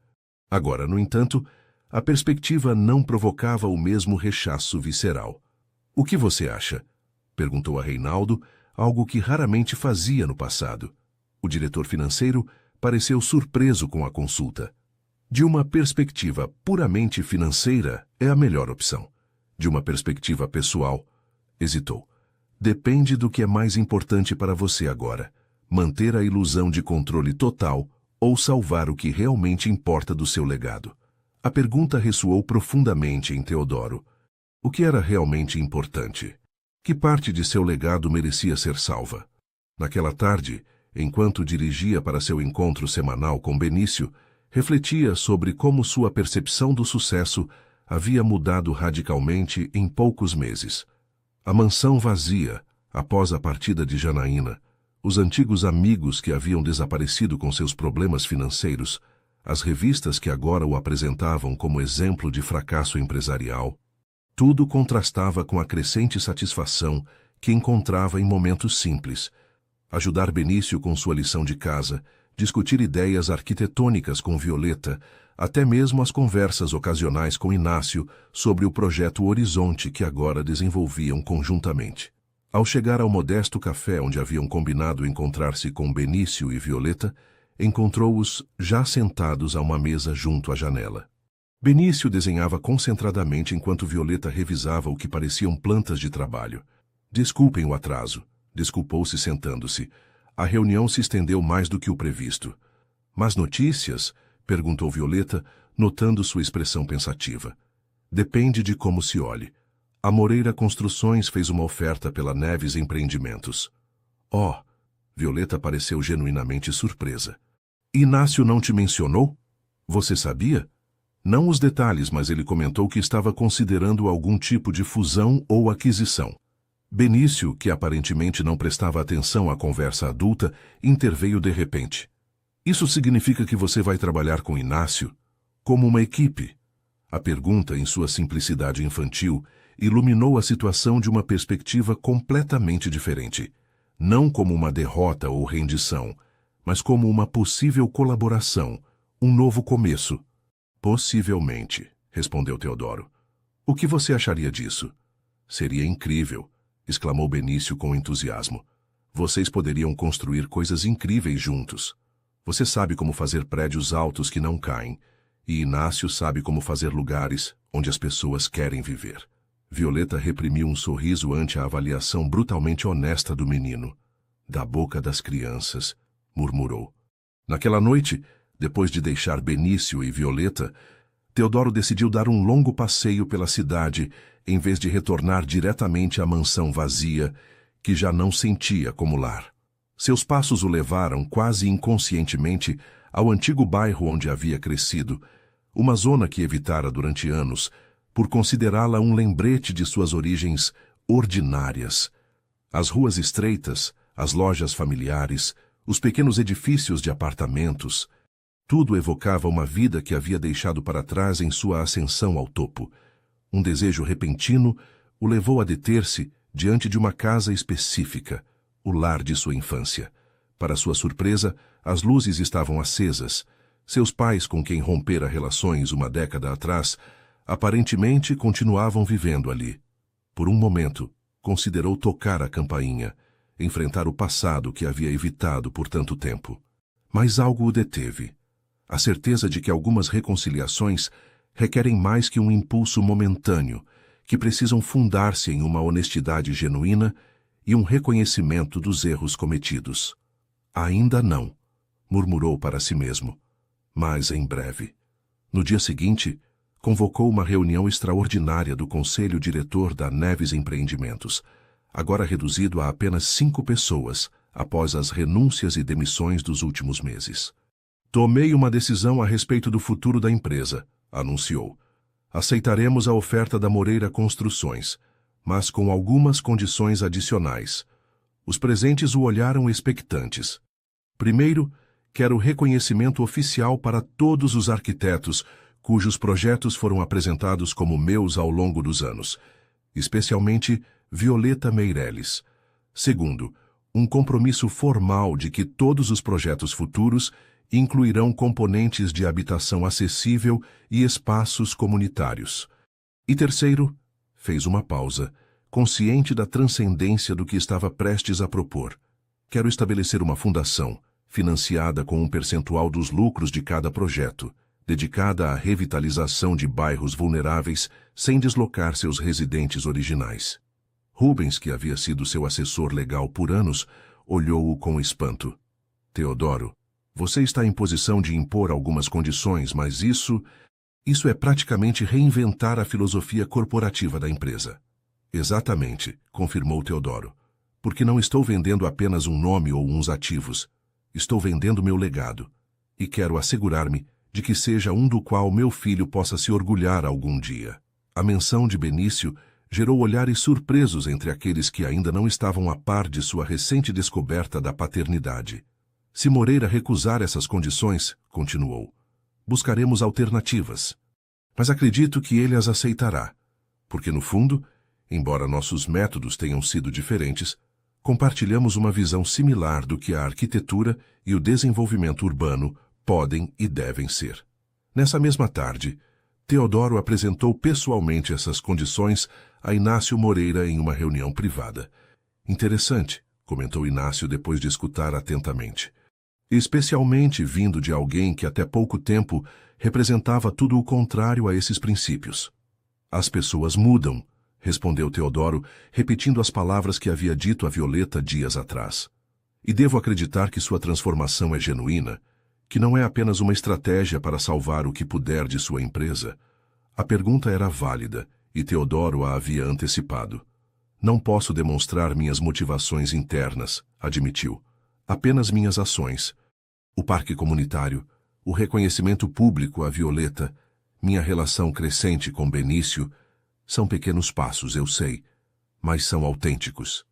Agora, no entanto, a perspectiva não provocava o mesmo rechaço visceral. O que você acha? Perguntou a Reinaldo, algo que raramente fazia no passado. O diretor financeiro pareceu surpreso com a consulta. De uma perspectiva puramente financeira, é a melhor opção. De uma perspectiva pessoal, hesitou. Depende do que é mais importante para você agora. Manter a ilusão de controle total ou salvar o que realmente importa do seu legado. A pergunta ressoou profundamente em Teodoro. O que era realmente importante? Que parte de seu legado merecia ser salva? Naquela tarde, enquanto dirigia para seu encontro semanal com Benício, refletia sobre como sua percepção do sucesso havia mudado radicalmente em poucos meses. A mansão vazia, após a partida de Janaína, os antigos amigos que haviam desaparecido com seus problemas financeiros, as revistas que agora o apresentavam como exemplo de fracasso empresarial, tudo contrastava com a crescente satisfação que encontrava em momentos simples. Ajudar Benício com sua lição de casa, discutir ideias arquitetônicas com Violeta, até mesmo as conversas ocasionais com Inácio sobre o projeto Horizonte que agora desenvolviam conjuntamente. Ao chegar ao modesto café onde haviam combinado encontrar-se com Benício e Violeta, encontrou-os já sentados a uma mesa junto à janela. Benício desenhava concentradamente enquanto Violeta revisava o que pareciam plantas de trabalho. Desculpem o atraso, desculpou-se sentando-se. A reunião se estendeu mais do que o previsto. Mas notícias? Perguntou Violeta, notando sua expressão pensativa. Depende de como se olhe. A Moreira Construções fez uma oferta pela Neves Empreendimentos. Oh! Violeta pareceu genuinamente surpresa. Inácio não te mencionou? Você sabia? Não os detalhes, mas ele comentou que estava considerando algum tipo de fusão ou aquisição. Benício, que aparentemente não prestava atenção à conversa adulta, interveio de repente. Isso significa que você vai trabalhar com Inácio? Como uma equipe? A pergunta, em sua simplicidade infantil, iluminou a situação de uma perspectiva completamente diferente. Não como uma derrota ou rendição, mas como uma possível colaboração, um novo começo. Possivelmente, respondeu Teodoro. O que você acharia disso? Seria incrível, exclamou Benício com entusiasmo. Vocês poderiam construir coisas incríveis juntos. Você sabe como fazer prédios altos que não caem, e Inácio sabe como fazer lugares onde as pessoas querem viver. Violeta reprimiu um sorriso ante a avaliação brutalmente honesta do menino. Da boca das crianças, murmurou. Naquela noite, depois de deixar Benício e Violeta, Teodoro decidiu dar um longo passeio pela cidade, em vez de retornar diretamente à mansão vazia, que já não sentia como lar. Seus passos o levaram, quase inconscientemente, ao antigo bairro onde havia crescido, uma zona que evitara durante anos, por considerá-la um lembrete de suas origens ordinárias. As ruas estreitas, as lojas familiares, os pequenos edifícios de apartamentos, tudo evocava uma vida que havia deixado para trás em sua ascensão ao topo. Um desejo repentino o levou a deter-se diante de uma casa específica, o lar de sua infância. Para sua surpresa, as luzes estavam acesas. Seus pais, com quem rompera relações uma década atrás, aparentemente continuavam vivendo ali. Por um momento, considerou tocar a campainha, enfrentar o passado que havia evitado por tanto tempo. Mas algo o deteve. A certeza de que algumas reconciliações requerem mais que um impulso momentâneo, que precisam fundar-se em uma honestidade genuína e um reconhecimento dos erros cometidos. Ainda não, murmurou para si mesmo, mas em breve. No dia seguinte, convocou uma reunião extraordinária do Conselho Diretor da Neves Empreendimentos, agora reduzido a apenas 5 pessoas, após as renúncias e demissões dos últimos meses. Tomei uma decisão a respeito do futuro da empresa, anunciou. Aceitaremos a oferta da Moreira Construções, mas com algumas condições adicionais. Os presentes o olharam expectantes. Primeiro, quero reconhecimento oficial para todos os arquitetos cujos projetos foram apresentados como meus ao longo dos anos, especialmente Violeta Meireles. Segundo, um compromisso formal de que todos os projetos futuros incluirão componentes de habitação acessível e espaços comunitários. E terceiro, fez uma pausa, consciente da transcendência do que estava prestes a propor. Quero estabelecer uma fundação, financiada com um percentual dos lucros de cada projeto, dedicada à revitalização de bairros vulneráveis sem deslocar seus residentes originais. Rubens, que havia sido seu assessor legal por anos, olhou-o com espanto. Teodoro, você está em posição de impor algumas condições, mas isso é praticamente reinventar a filosofia corporativa da empresa. Exatamente, confirmou Teodoro. Porque não estou vendendo apenas um nome ou uns ativos. Estou vendendo meu legado. E quero assegurar-me de que seja um do qual meu filho possa se orgulhar algum dia. A menção de Benício gerou olhares surpresos entre aqueles que ainda não estavam a par de sua recente descoberta da paternidade. Se Moreira recusar essas condições, continuou, buscaremos alternativas. Mas acredito que ele as aceitará, porque no fundo, embora nossos métodos tenham sido diferentes, compartilhamos uma visão similar do que a arquitetura e o desenvolvimento urbano podem e devem ser. Nessa mesma tarde, Teodoro apresentou pessoalmente essas condições a Inácio Moreira em uma reunião privada. Interessante, comentou Inácio depois de escutar atentamente. Especialmente vindo de alguém que até pouco tempo representava tudo o contrário a esses princípios. As pessoas mudam, respondeu Teodoro, repetindo as palavras que havia dito a Violeta dias atrás. E devo acreditar que sua transformação é genuína, que não é apenas uma estratégia para salvar o que puder de sua empresa. A pergunta era válida, e Teodoro a havia antecipado. Não posso demonstrar minhas motivações internas, admitiu. Apenas minhas ações. O parque comunitário, o reconhecimento público a Violeta, minha relação crescente com Benício, são pequenos passos, eu sei, mas são autênticos.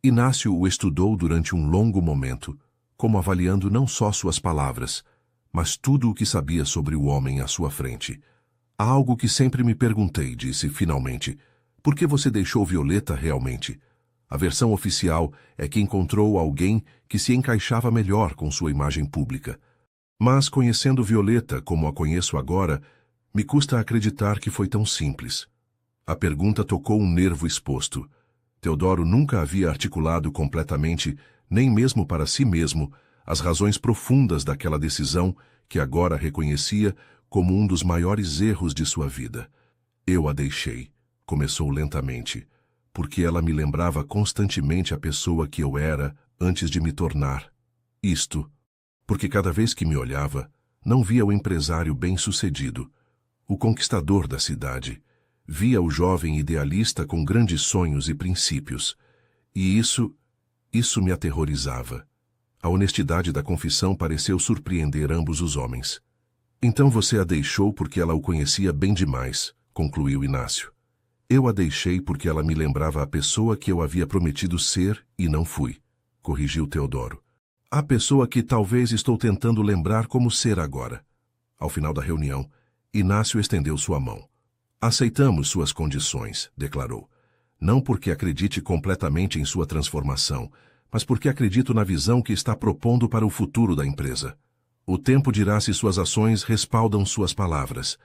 Inácio o estudou durante um longo momento, como avaliando não só suas palavras, mas tudo o que sabia sobre o homem à sua frente. Há algo que sempre me perguntei, disse finalmente. Por que você deixou Violeta realmente? A versão oficial é que encontrou alguém que se encaixava melhor com sua imagem pública. Mas, conhecendo Violeta como a conheço agora, me custa acreditar que foi tão simples. A pergunta tocou um nervo exposto. Teodoro nunca havia articulado completamente, nem mesmo para si mesmo, as razões profundas daquela decisão que agora reconhecia como um dos maiores erros de sua vida. Eu a deixei, começou lentamente, porque ela me lembrava constantemente a pessoa que eu era antes de me tornar. Isto, Porque cada vez que me olhava, não via o empresário bem-sucedido, o conquistador da cidade. Via o jovem idealista com grandes sonhos e princípios. E isso me aterrorizava. A honestidade da confissão pareceu surpreender ambos os homens. Então você a deixou porque ela o conhecia bem demais, concluiu Inácio. Eu a deixei porque ela me lembrava a pessoa que eu havia prometido ser e não fui, corrigiu Teodoro. A pessoa que talvez estou tentando lembrar como ser agora. Ao final da reunião, Inácio estendeu sua mão. Aceitamos suas condições, declarou. Não porque acredite completamente em sua transformação, mas porque acredito na visão que está propondo para o futuro da empresa. O tempo dirá se suas ações respaldam suas palavras.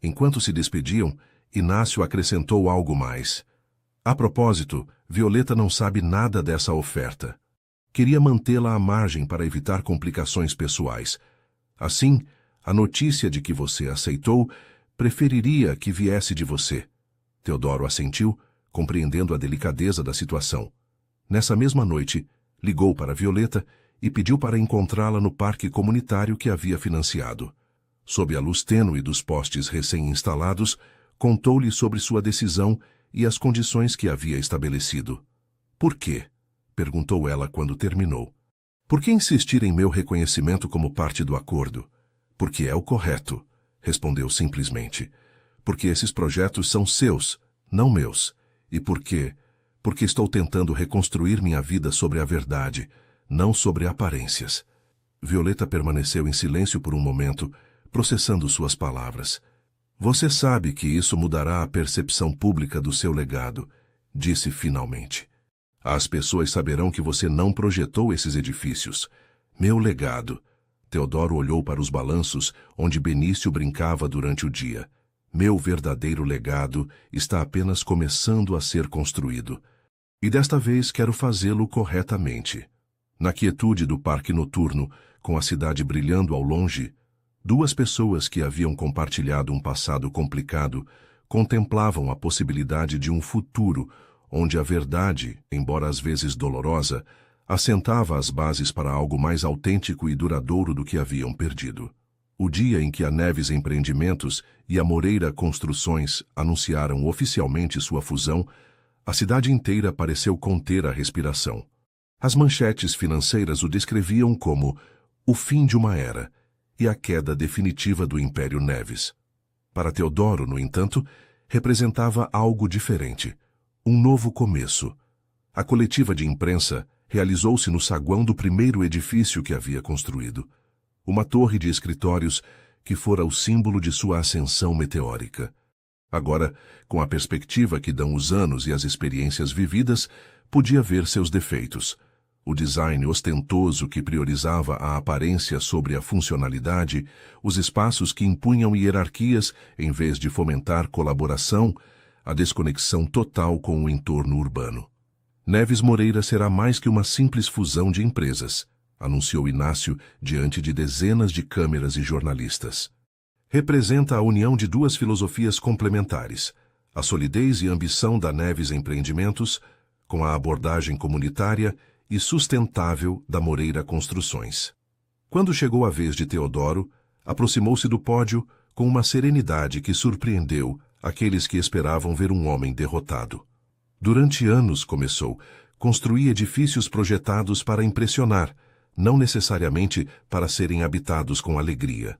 Enquanto se despediam, Inácio acrescentou algo mais. A propósito, Violeta não sabe nada dessa oferta. Queria mantê-la à margem para evitar complicações pessoais. Assim, a notícia de que você aceitou, preferiria que viesse de você. Teodoro assentiu, compreendendo a delicadeza da situação. Nessa mesma noite, ligou para Violeta e pediu para encontrá-la no parque comunitário que havia financiado. Sob a luz tênue dos postes recém-instalados, contou-lhe sobre sua decisão e as condições que havia estabelecido. Por quê? Perguntou ela quando terminou. Por que insistir em meu reconhecimento como parte do acordo? Porque é o correto, respondeu simplesmente. Porque esses projetos são seus, não meus. E por quê? Porque estou tentando reconstruir minha vida sobre a verdade, não sobre aparências. Violeta permaneceu em silêncio por um momento, processando suas palavras. Você sabe que isso mudará a percepção pública do seu legado, disse finalmente. As pessoas saberão que você não projetou esses edifícios. Meu legado. Teodoro olhou para os balanços onde Benício brincava durante o dia. Meu verdadeiro legado está apenas começando a ser construído. E desta vez quero fazê-lo corretamente. Na quietude do parque noturno, com a cidade brilhando ao longe, duas pessoas que haviam compartilhado um passado complicado contemplavam a possibilidade de um futuro onde a verdade, embora às vezes dolorosa, assentava as bases para algo mais autêntico e duradouro do que haviam perdido. O dia em que a Neves Empreendimentos e a Moreira Construções anunciaram oficialmente sua fusão, a cidade inteira pareceu conter a respiração. As manchetes financeiras o descreviam como o fim de uma era e a queda definitiva do Império Neves. Para Teodoro, no entanto, representava algo diferente, um novo começo. A coletiva de imprensa realizou-se no saguão do primeiro edifício que havia construído, uma torre de escritórios que fora o símbolo de sua ascensão meteórica. Agora, com a perspectiva que dão os anos e as experiências vividas, podia ver seus defeitos. O design ostentoso que priorizava a aparência sobre a funcionalidade, os espaços que impunham hierarquias em vez de fomentar colaboração, a desconexão total com o entorno urbano. Neves Moreira será mais que uma simples fusão de empresas, anunciou Inácio diante de dezenas de câmeras e jornalistas. Representa a união de duas filosofias complementares, a solidez e ambição da Neves Empreendimentos, com a abordagem comunitária e sustentável da Moreira Construções. Quando chegou a vez de Teodoro, aproximou-se do pódio com uma serenidade que surpreendeu aqueles que esperavam ver um homem derrotado. Durante anos, começou, construí edifícios projetados para impressionar, não necessariamente para serem habitados com alegria.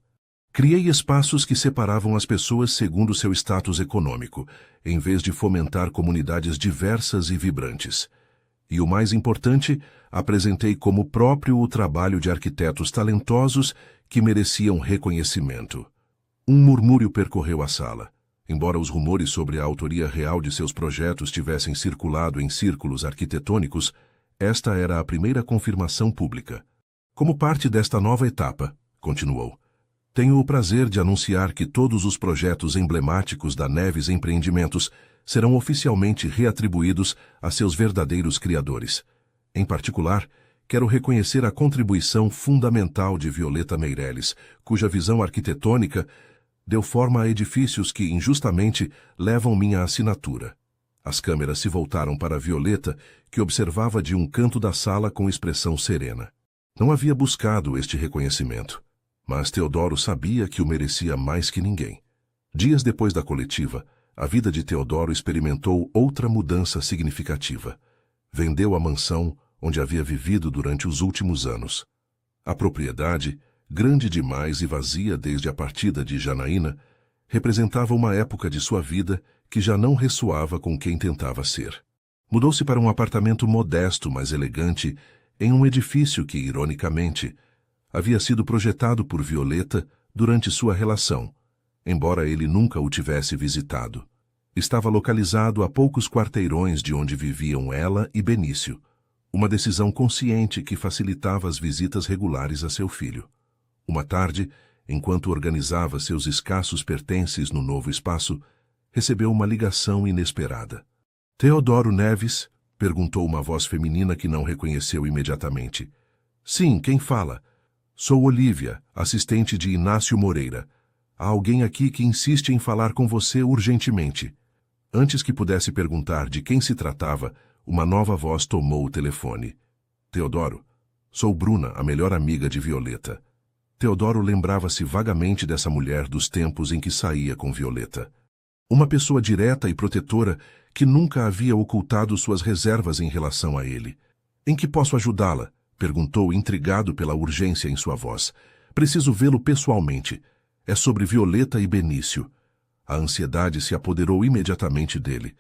Criei espaços que separavam as pessoas segundo seu status econômico, em vez de fomentar comunidades diversas e vibrantes. E o mais importante, apresentei como próprio o trabalho de arquitetos talentosos que mereciam reconhecimento. Um murmúrio percorreu a sala. Embora os rumores sobre a autoria real de seus projetos tivessem circulado em círculos arquitetônicos, esta era a primeira confirmação pública. Como parte desta nova etapa, continuou, tenho o prazer de anunciar que todos os projetos emblemáticos da Neves Empreendimentos serão oficialmente reatribuídos a seus verdadeiros criadores. Em particular, quero reconhecer a contribuição fundamental de Violeta Meireles, cuja visão arquitetônica deu forma a edifícios que, injustamente, levam minha assinatura. As câmeras se voltaram para Violeta, que observava de um canto da sala com expressão serena. Não havia buscado este reconhecimento, mas Teodoro sabia que o merecia mais que ninguém. Dias depois da coletiva, a vida de Teodoro experimentou outra mudança significativa. Vendeu a mansão onde havia vivido durante os últimos anos. A propriedade, grande demais e vazia desde a partida de Janaína, representava uma época de sua vida que já não ressoava com quem tentava ser. Mudou-se para um apartamento modesto, mas elegante, em um edifício que, ironicamente, havia sido projetado por Violeta durante sua relação, embora ele nunca o tivesse visitado. Estava localizado a poucos quarteirões de onde viviam ela e Benício, uma decisão consciente que facilitava as visitas regulares a seu filho. Uma tarde, enquanto organizava seus escassos pertences no novo espaço, recebeu uma ligação inesperada. "Teodoro Neves?" perguntou uma voz feminina que não reconheceu imediatamente. "Sim, quem fala?" "Sou Olívia, assistente de Inácio Moreira. Há alguém aqui que insiste em falar com você urgentemente." Antes que pudesse perguntar de quem se tratava, uma nova voz tomou o telefone. "Teodoro, sou Bruna, a melhor amiga de Violeta." Teodoro lembrava-se vagamente dessa mulher dos tempos em que saía com Violeta. Uma pessoa direta e protetora que nunca havia ocultado suas reservas em relação a ele. "Em que posso ajudá-la?" perguntou, intrigado pela urgência em sua voz. "Preciso vê-lo pessoalmente. É sobre Violeta e Benício." A ansiedade se apoderou imediatamente dele.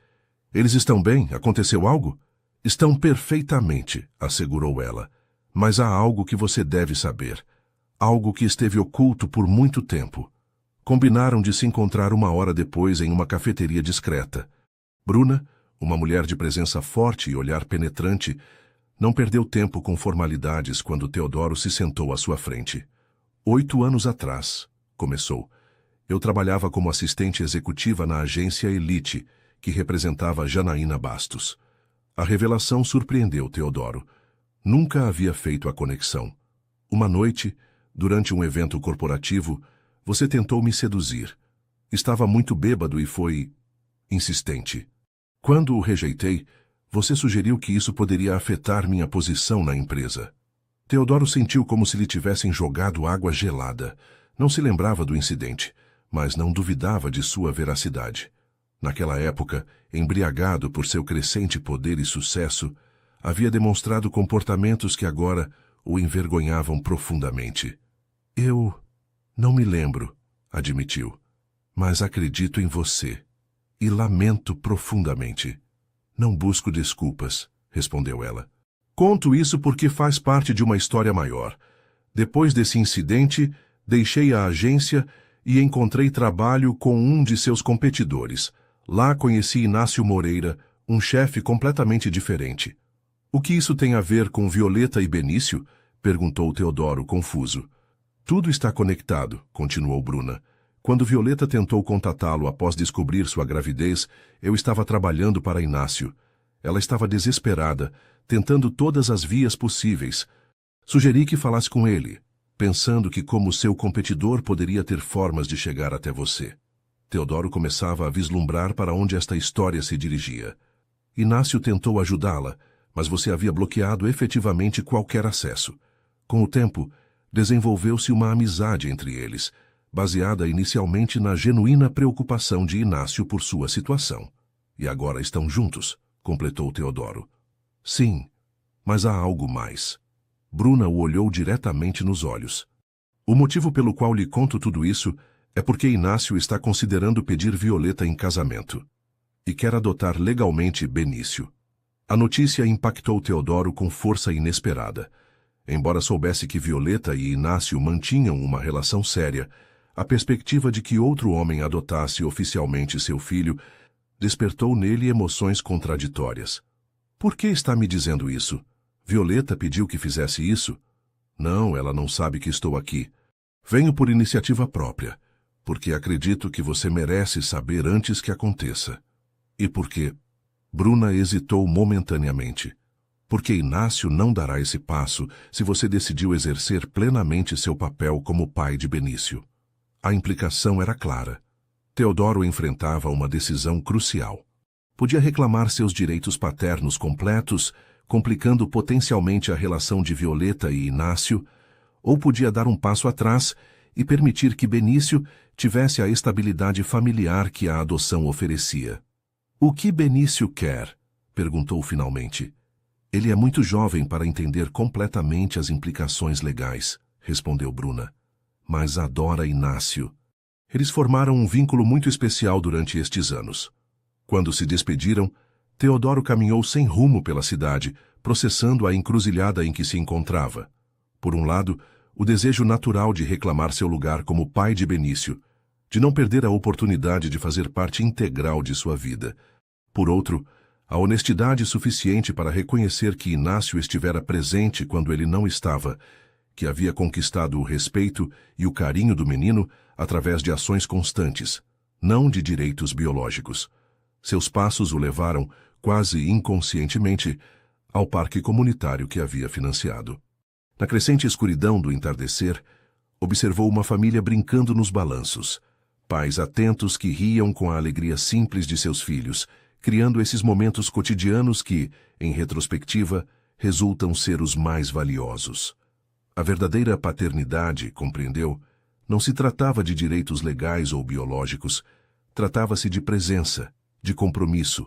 "Eles estão bem? Aconteceu algo?" "Estão perfeitamente", assegurou ela. "Mas há algo que você deve saber. Algo que esteve oculto por muito tempo." Combinaram de se encontrar uma hora depois em uma cafeteria discreta. Bruna, uma mulher de presença forte e olhar penetrante, não perdeu tempo com formalidades quando Teodoro se sentou à sua frente. "8 anos atrás", começou, "eu trabalhava como assistente executiva na agência Elite, que representava Janaína Bastos." A revelação surpreendeu Teodoro. Nunca havia feito a conexão. "Uma noite, durante um evento corporativo, você tentou me seduzir. Estava muito bêbado e foi insistente. Quando o rejeitei, você sugeriu que isso poderia afetar minha posição na empresa." Teodoro sentiu como se lhe tivessem jogado água gelada. Não se lembrava do incidente, mas não duvidava de sua veracidade. Naquela época, embriagado por seu crescente poder e sucesso, havia demonstrado comportamentos que agora o envergonhavam profundamente. "Eu não me lembro", admitiu, "mas acredito em você e lamento profundamente." "Não busco desculpas", respondeu ela. "Conto isso porque faz parte de uma história maior. Depois desse incidente, deixei a agência e encontrei trabalho com um de seus competidores. Lá conheci Inácio Moreira, um chefe completamente diferente." "O que isso tem a ver com Violeta e Benício?" perguntou Teodoro, confuso. "Tudo está conectado", continuou Bruna. "Quando Violeta tentou contatá-lo após descobrir sua gravidez, eu estava trabalhando para Inácio. Ela estava desesperada, tentando todas as vias possíveis. Sugeri que falasse com ele, pensando que como seu competidor poderia ter formas de chegar até você." Teodoro começava a vislumbrar para onde esta história se dirigia. "Inácio tentou ajudá-la, mas você havia bloqueado efetivamente qualquer acesso. Com o tempo, desenvolveu-se uma amizade entre eles, baseada inicialmente na genuína preocupação de Inácio por sua situação. E agora estão juntos", completou Teodoro. "Sim, mas há algo mais." Bruna o olhou diretamente nos olhos. "O motivo pelo qual lhe conto tudo isso é porque Inácio está considerando pedir Violeta em casamento e quer adotar legalmente Benício." A notícia impactou Teodoro com força inesperada. Embora soubesse que Violeta e Inácio mantinham uma relação séria, a perspectiva de que outro homem adotasse oficialmente seu filho despertou nele emoções contraditórias. "Por que está me dizendo isso? Violeta pediu que fizesse isso?" "Não, ela não sabe que estou aqui. Venho por iniciativa própria, porque acredito que você merece saber antes que aconteça." "E por quê?" Bruna hesitou momentaneamente. "Porque Inácio não dará esse passo se você decidiu exercer plenamente seu papel como pai de Benício." A implicação era clara. Teodoro enfrentava uma decisão crucial. Podia reclamar seus direitos paternos completos, complicando potencialmente a relação de Violeta e Inácio, ou podia dar um passo atrás e permitir que Benício tivesse a estabilidade familiar que a adoção oferecia. "O que Benício quer?" perguntou finalmente. "Ele é muito jovem para entender completamente as implicações legais", respondeu Bruna. "Mas adora Inácio." Eles formaram um vínculo muito especial durante estes anos. Quando se despediram, Teodoro caminhou sem rumo pela cidade, processando a encruzilhada em que se encontrava. Por um lado, o desejo natural de reclamar seu lugar como pai de Benício, de não perder a oportunidade de fazer parte integral de sua vida. Por outro, a honestidade suficiente para reconhecer que Inácio estivera presente quando ele não estava, que havia conquistado o respeito e o carinho do menino através de ações constantes, não de direitos biológicos. Seus passos o levaram, quase inconscientemente, ao parque comunitário que havia financiado. Na crescente escuridão do entardecer, observou uma família brincando nos balanços, pais atentos que riam com a alegria simples de seus filhos, criando esses momentos cotidianos que, em retrospectiva, resultam ser os mais valiosos. A verdadeira paternidade, compreendeu, não se tratava de direitos legais ou biológicos, tratava-se de presença, de compromisso,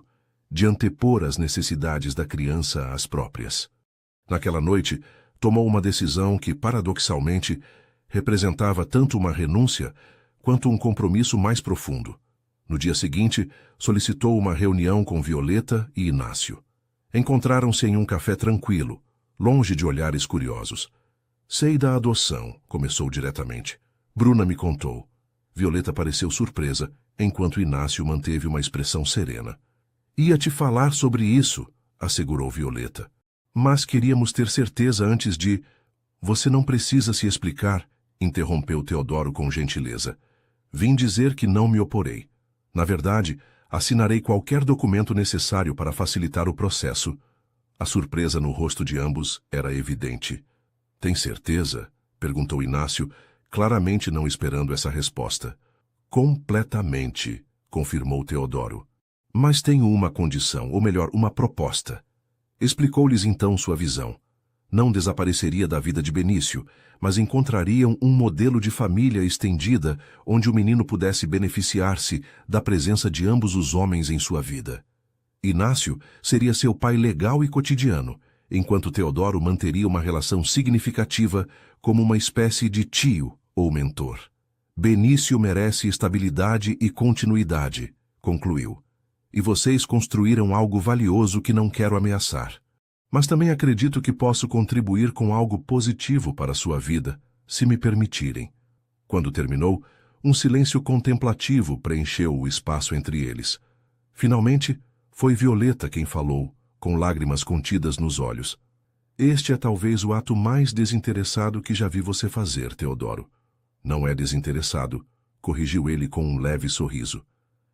de antepor as necessidades da criança às próprias. Naquela noite, tomou uma decisão que, paradoxalmente, representava tanto uma renúncia quanto um compromisso mais profundo. No dia seguinte, solicitou uma reunião com Violeta e Inácio. Encontraram-se em um café tranquilo, longe de olhares curiosos. "Sei da adoção", começou diretamente. "Bruna me contou." Violeta pareceu surpresa, enquanto Inácio manteve uma expressão serena. "Ia te falar sobre isso", assegurou Violeta. "Mas queríamos ter certeza antes de..." "Você não precisa se explicar", interrompeu Teodoro com gentileza. "Vim dizer que não me oporei. Na verdade, assinarei qualquer documento necessário para facilitar o processo." A surpresa no rosto de ambos era evidente. "Tem certeza?" perguntou Inácio, claramente não esperando essa resposta. "Completamente", confirmou Teodoro. "Mas tenho uma condição, ou melhor, uma proposta." Explicou-lhes então sua visão. Não desapareceria da vida de Benício, mas encontrariam um modelo de família estendida onde o menino pudesse beneficiar-se da presença de ambos os homens em sua vida. Inácio seria seu pai legal e cotidiano, enquanto Teodoro manteria uma relação significativa como uma espécie de tio ou mentor. "Benício merece estabilidade e continuidade", concluiu. "E vocês construíram algo valioso que não quero ameaçar. Mas também acredito que posso contribuir com algo positivo para a sua vida, se me permitirem." Quando terminou, um silêncio contemplativo preencheu o espaço entre eles. Finalmente, foi Violeta quem falou, com lágrimas contidas nos olhos. "Este é talvez o ato mais desinteressado que já vi você fazer, Teodoro." "Não é desinteressado", corrigiu ele com um leve sorriso.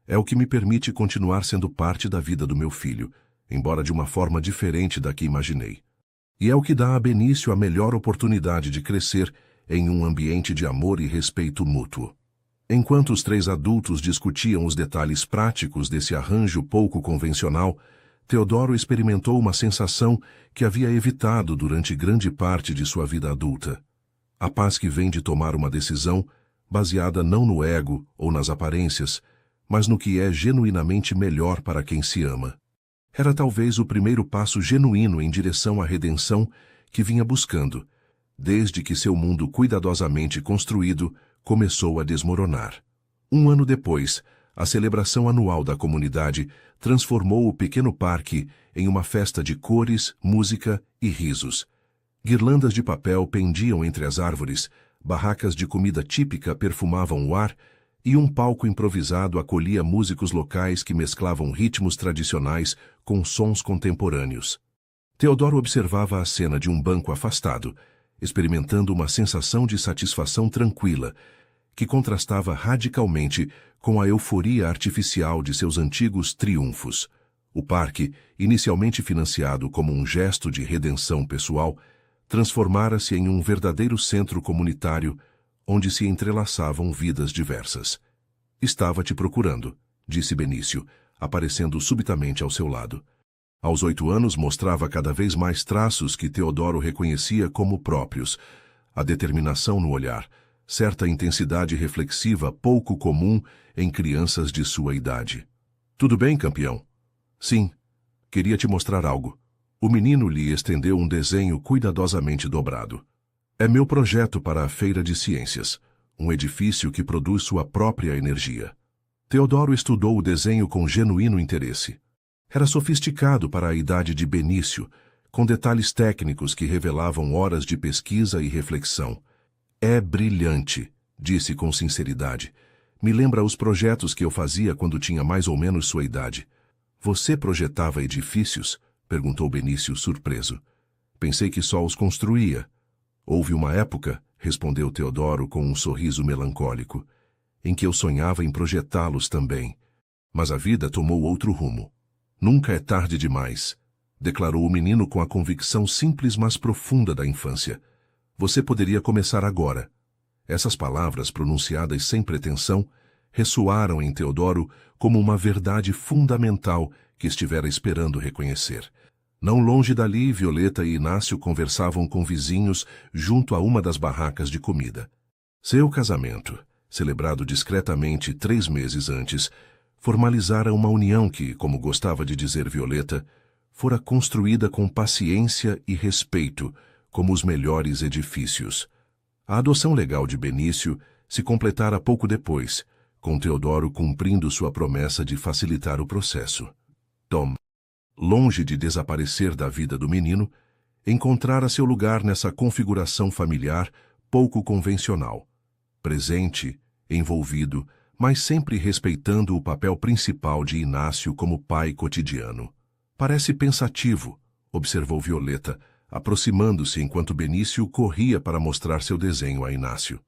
"É o que me permite continuar sendo parte da vida do meu filho, embora de uma forma diferente da que imaginei. E é o que dá a Benício a melhor oportunidade de crescer em um ambiente de amor e respeito mútuo." Enquanto os três adultos discutiam os detalhes práticos desse arranjo pouco convencional, Teodoro experimentou uma sensação que havia evitado durante grande parte de sua vida adulta. A paz que vem de tomar uma decisão baseada não no ego ou nas aparências, mas no que é genuinamente melhor para quem se ama. Era talvez o primeiro passo genuíno em direção à redenção que vinha buscando, desde que seu mundo cuidadosamente construído começou a desmoronar. Um ano depois, a celebração anual da comunidade transformou o pequeno parque em uma festa de cores, música e risos. Guirlandas de papel pendiam entre as árvores, barracas de comida típica perfumavam o ar e um palco improvisado acolhia músicos locais que mesclavam ritmos tradicionais com sons contemporâneos. Teodoro observava a cena de um banco afastado, experimentando uma sensação de satisfação tranquila, que contrastava radicalmente com a euforia artificial de seus antigos triunfos. O parque, inicialmente financiado como um gesto de redenção pessoal, transformara-se em um verdadeiro centro comunitário onde se entrelaçavam vidas diversas. "Estava te procurando", disse Benício, aparecendo subitamente ao seu lado. Aos 8 anos mostrava cada vez mais traços que Teodoro reconhecia como próprios. A determinação no olhar, certa intensidade reflexiva pouco comum em crianças de sua idade. Tudo bem, campeão? Sim. Queria te mostrar algo. O menino lhe estendeu um desenho cuidadosamente dobrado. É meu projeto para a Feira de Ciências, um edifício que produz sua própria energia. Teodoro estudou o desenho com genuíno interesse. Era sofisticado para a idade de Benício, com detalhes técnicos que revelavam horas de pesquisa e reflexão. É brilhante, disse com sinceridade. Me lembra os projetos que eu fazia quando tinha mais ou menos sua idade. Você projetava edifícios? Perguntou Benício surpreso. Pensei que só os construía. Houve uma época, respondeu Teodoro com um sorriso melancólico, em que eu sonhava em projetá-los também. Mas a vida tomou outro rumo. Nunca é tarde demais, declarou o menino com a convicção simples mas profunda da infância. Você poderia começar agora. Essas palavras, pronunciadas sem pretensão, ressoaram em Teodoro como uma verdade fundamental que estivera esperando reconhecer. Não longe dali, Violeta e Inácio conversavam com vizinhos junto a uma das barracas de comida. Seu casamento, celebrado discretamente 3 meses antes, formalizara uma união que, como gostava de dizer Violeta, fora construída com paciência e respeito, como os melhores edifícios. A adoção legal de Benício se completara pouco depois, com Teodoro cumprindo sua promessa de facilitar o processo. Tom, longe de desaparecer da vida do menino, encontrara seu lugar nessa configuração familiar pouco convencional. Presente, envolvido, mas sempre respeitando o papel principal de Inácio como pai cotidiano. Parece pensativo, observou Violeta, aproximando-se enquanto Benício corria para mostrar seu desenho a Inácio.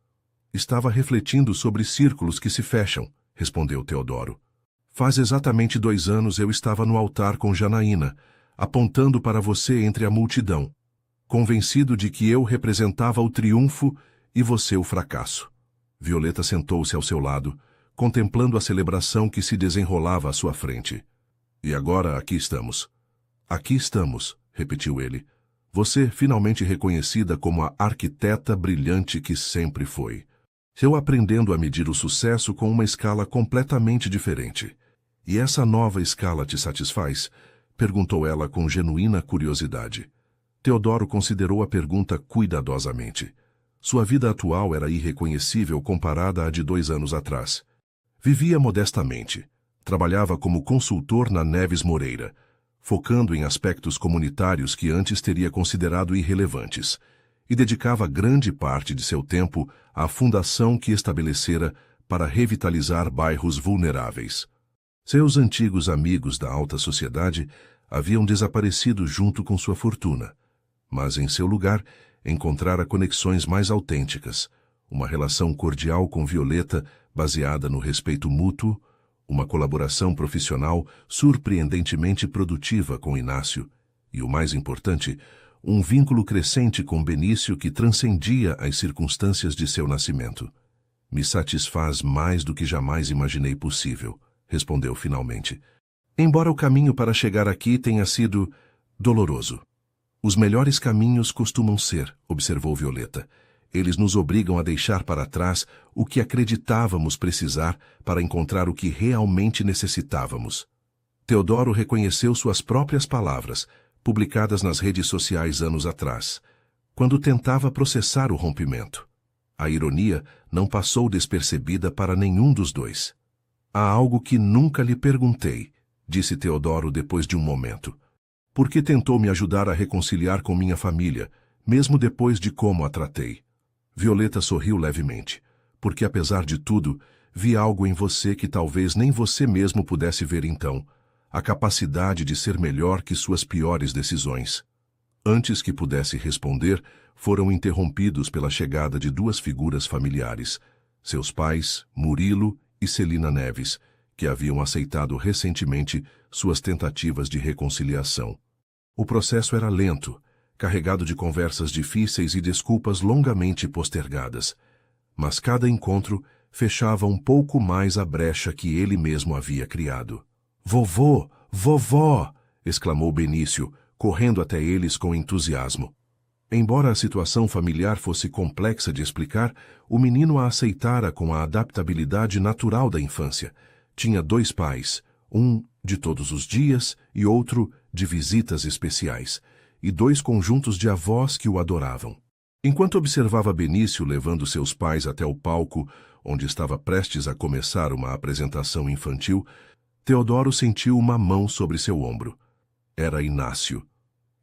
Estava refletindo sobre círculos que se fecham, respondeu Teodoro. Faz exatamente 2 anos eu estava no altar com Janaína, apontando para você entre a multidão, convencido de que eu representava o triunfo e você o fracasso. Violeta sentou-se ao seu lado, contemplando a celebração que se desenrolava à sua frente. E agora aqui estamos. Aqui estamos, repetiu ele. Você finalmente reconhecida como a arquiteta brilhante que sempre foi. Eu aprendendo a medir o sucesso com uma escala completamente diferente. E essa nova escala te satisfaz? Perguntou ela com genuína curiosidade. Teodoro considerou a pergunta cuidadosamente. Sua vida atual era irreconhecível comparada à de 2 anos atrás. Vivia modestamente. Trabalhava como consultor na Neves Moreira, focando em aspectos comunitários que antes teria considerado irrelevantes, e dedicava grande parte de seu tempo à fundação que estabelecera para revitalizar bairros vulneráveis. Seus antigos amigos da alta sociedade haviam desaparecido junto com sua fortuna, mas em seu lugar encontrara conexões mais autênticas, uma relação cordial com Violeta baseada no respeito mútuo, uma colaboração profissional surpreendentemente produtiva com Inácio e, o mais importante, um vínculo crescente com Benício que transcendia as circunstâncias de seu nascimento. Me satisfaz mais do que jamais imaginei possível, respondeu finalmente. Embora o caminho para chegar aqui tenha sido doloroso. Os melhores caminhos costumam ser, observou Violeta. Eles nos obrigam a deixar para trás o que acreditávamos precisar para encontrar o que realmente necessitávamos. Teodoro reconheceu suas próprias palavras, publicadas nas redes sociais anos atrás, quando tentava processar o rompimento. A ironia não passou despercebida para nenhum dos dois. Há algo que nunca lhe perguntei, disse Teodoro depois de um momento. Por que tentou me ajudar a reconciliar com minha família, mesmo depois de como a tratei? Violeta sorriu levemente, porque apesar de tudo, vi algo em você que talvez nem você mesmo pudesse ver então, a capacidade de ser melhor que suas piores decisões. Antes que pudesse responder, foram interrompidos pela chegada de 2 figuras familiares, seus pais, Murilo e Celina Neves, que haviam aceitado recentemente suas tentativas de reconciliação. O processo era lento, carregado de conversas difíceis e desculpas longamente postergadas, mas cada encontro fechava um pouco mais a brecha que ele mesmo havia criado. Vovô! Vovó! exclamou Benício, correndo até eles com entusiasmo. Embora a situação familiar fosse complexa de explicar, o menino a aceitara com a adaptabilidade natural da infância. Tinha 2 pais, um de todos os dias e outro de visitas especiais, e 2 conjuntos de avós que o adoravam. Enquanto observava Benício levando seus pais até o palco, onde estava prestes a começar uma apresentação infantil, Teodoro sentiu uma mão sobre seu ombro. Era Inácio.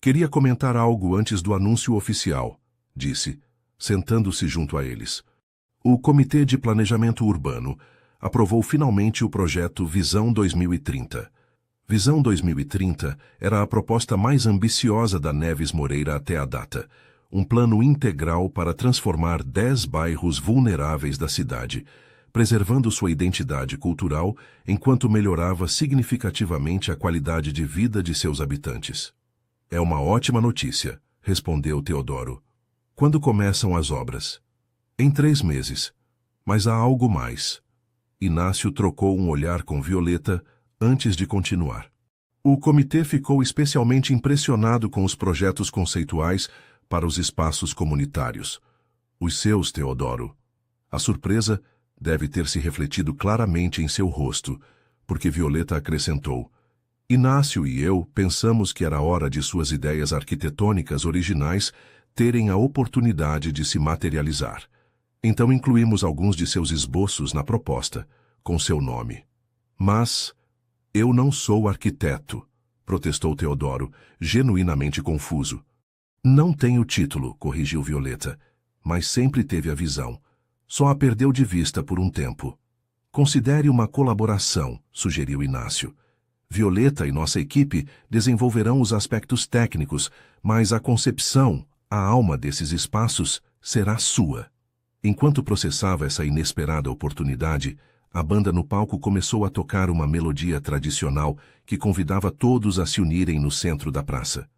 Queria comentar algo antes do anúncio oficial, disse, sentando-se junto a eles. O Comitê de Planejamento Urbano aprovou finalmente o projeto Visão 2030. Visão 2030 era a proposta mais ambiciosa da Neves Moreira até a data, um plano integral para transformar 10 bairros vulneráveis da cidade, preservando sua identidade cultural enquanto melhorava significativamente a qualidade de vida de seus habitantes. É uma ótima notícia, respondeu Teodoro. Quando começam as obras? Em 3 meses. Mas há algo mais. Inácio trocou um olhar com Violeta antes de continuar. O comitê ficou especialmente impressionado com os projetos conceituais para os espaços comunitários. Os seus, Teodoro. A surpresa deve ter se refletido claramente em seu rosto, porque Violeta acrescentou: Inácio e eu pensamos que era hora de suas ideias arquitetônicas originais terem a oportunidade de se materializar. Então incluímos alguns de seus esboços na proposta, com seu nome. Mas eu não sou arquiteto, protestou Teodoro, genuinamente confuso. Não tenho título, corrigiu Violeta, mas sempre teve a visão. Só a perdeu de vista por um tempo. Considere uma colaboração, sugeriu Inácio. Violeta e nossa equipe desenvolverão os aspectos técnicos, mas a concepção, a alma desses espaços, será sua. Enquanto processava essa inesperada oportunidade, a banda no palco começou a tocar uma melodia tradicional que convidava todos a se unirem no centro da praça.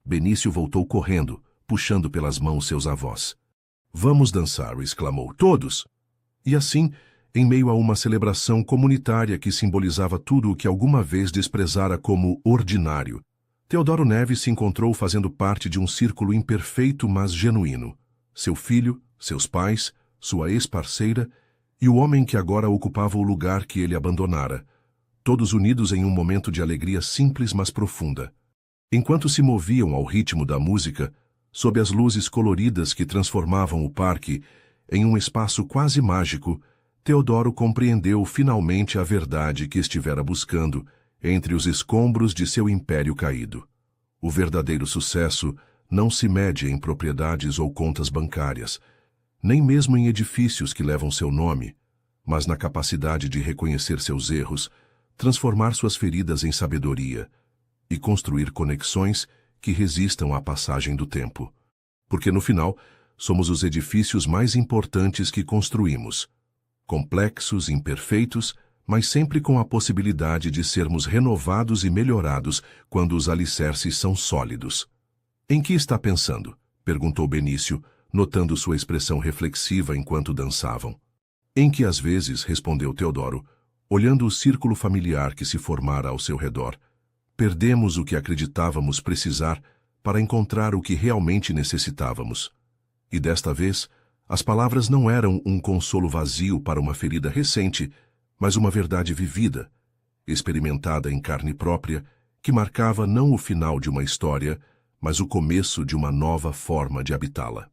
Benício voltou correndo, puxando pelas mãos seus avós. Vamos dançar, exclamou. Todos! E assim, em meio a uma celebração comunitária que simbolizava tudo o que alguma vez desprezara como ordinário, Teodoro Neves se encontrou fazendo parte de um círculo imperfeito, mas genuíno. Seu filho, seus pais, sua ex-parceira e o homem que agora ocupava o lugar que ele abandonara, todos unidos em um momento de alegria simples, mas profunda. Enquanto se moviam ao ritmo da música, sob as luzes coloridas que transformavam o parque em um espaço quase mágico, Teodoro compreendeu finalmente a verdade que estivera buscando entre os escombros de seu império caído. O verdadeiro sucesso não se mede em propriedades ou contas bancárias, nem mesmo em edifícios que levam seu nome, mas na capacidade de reconhecer seus erros, transformar suas feridas em sabedoria e construir conexões que resistam à passagem do tempo. Porque no final, somos os edifícios mais importantes que construímos. Complexos, imperfeitos, mas sempre com a possibilidade de sermos renovados e melhorados quando os alicerces são sólidos. Em que está pensando? Perguntou Benício, notando sua expressão reflexiva enquanto dançavam. Em que às vezes, respondeu Teodoro, olhando o círculo familiar que se formara ao seu redor, perdemos o que acreditávamos precisar para encontrar o que realmente necessitávamos. E desta vez, as palavras não eram um consolo vazio para uma ferida recente, mas uma verdade vivida, experimentada em carne própria, que marcava não o final de uma história, mas o começo de uma nova forma de habitá-la.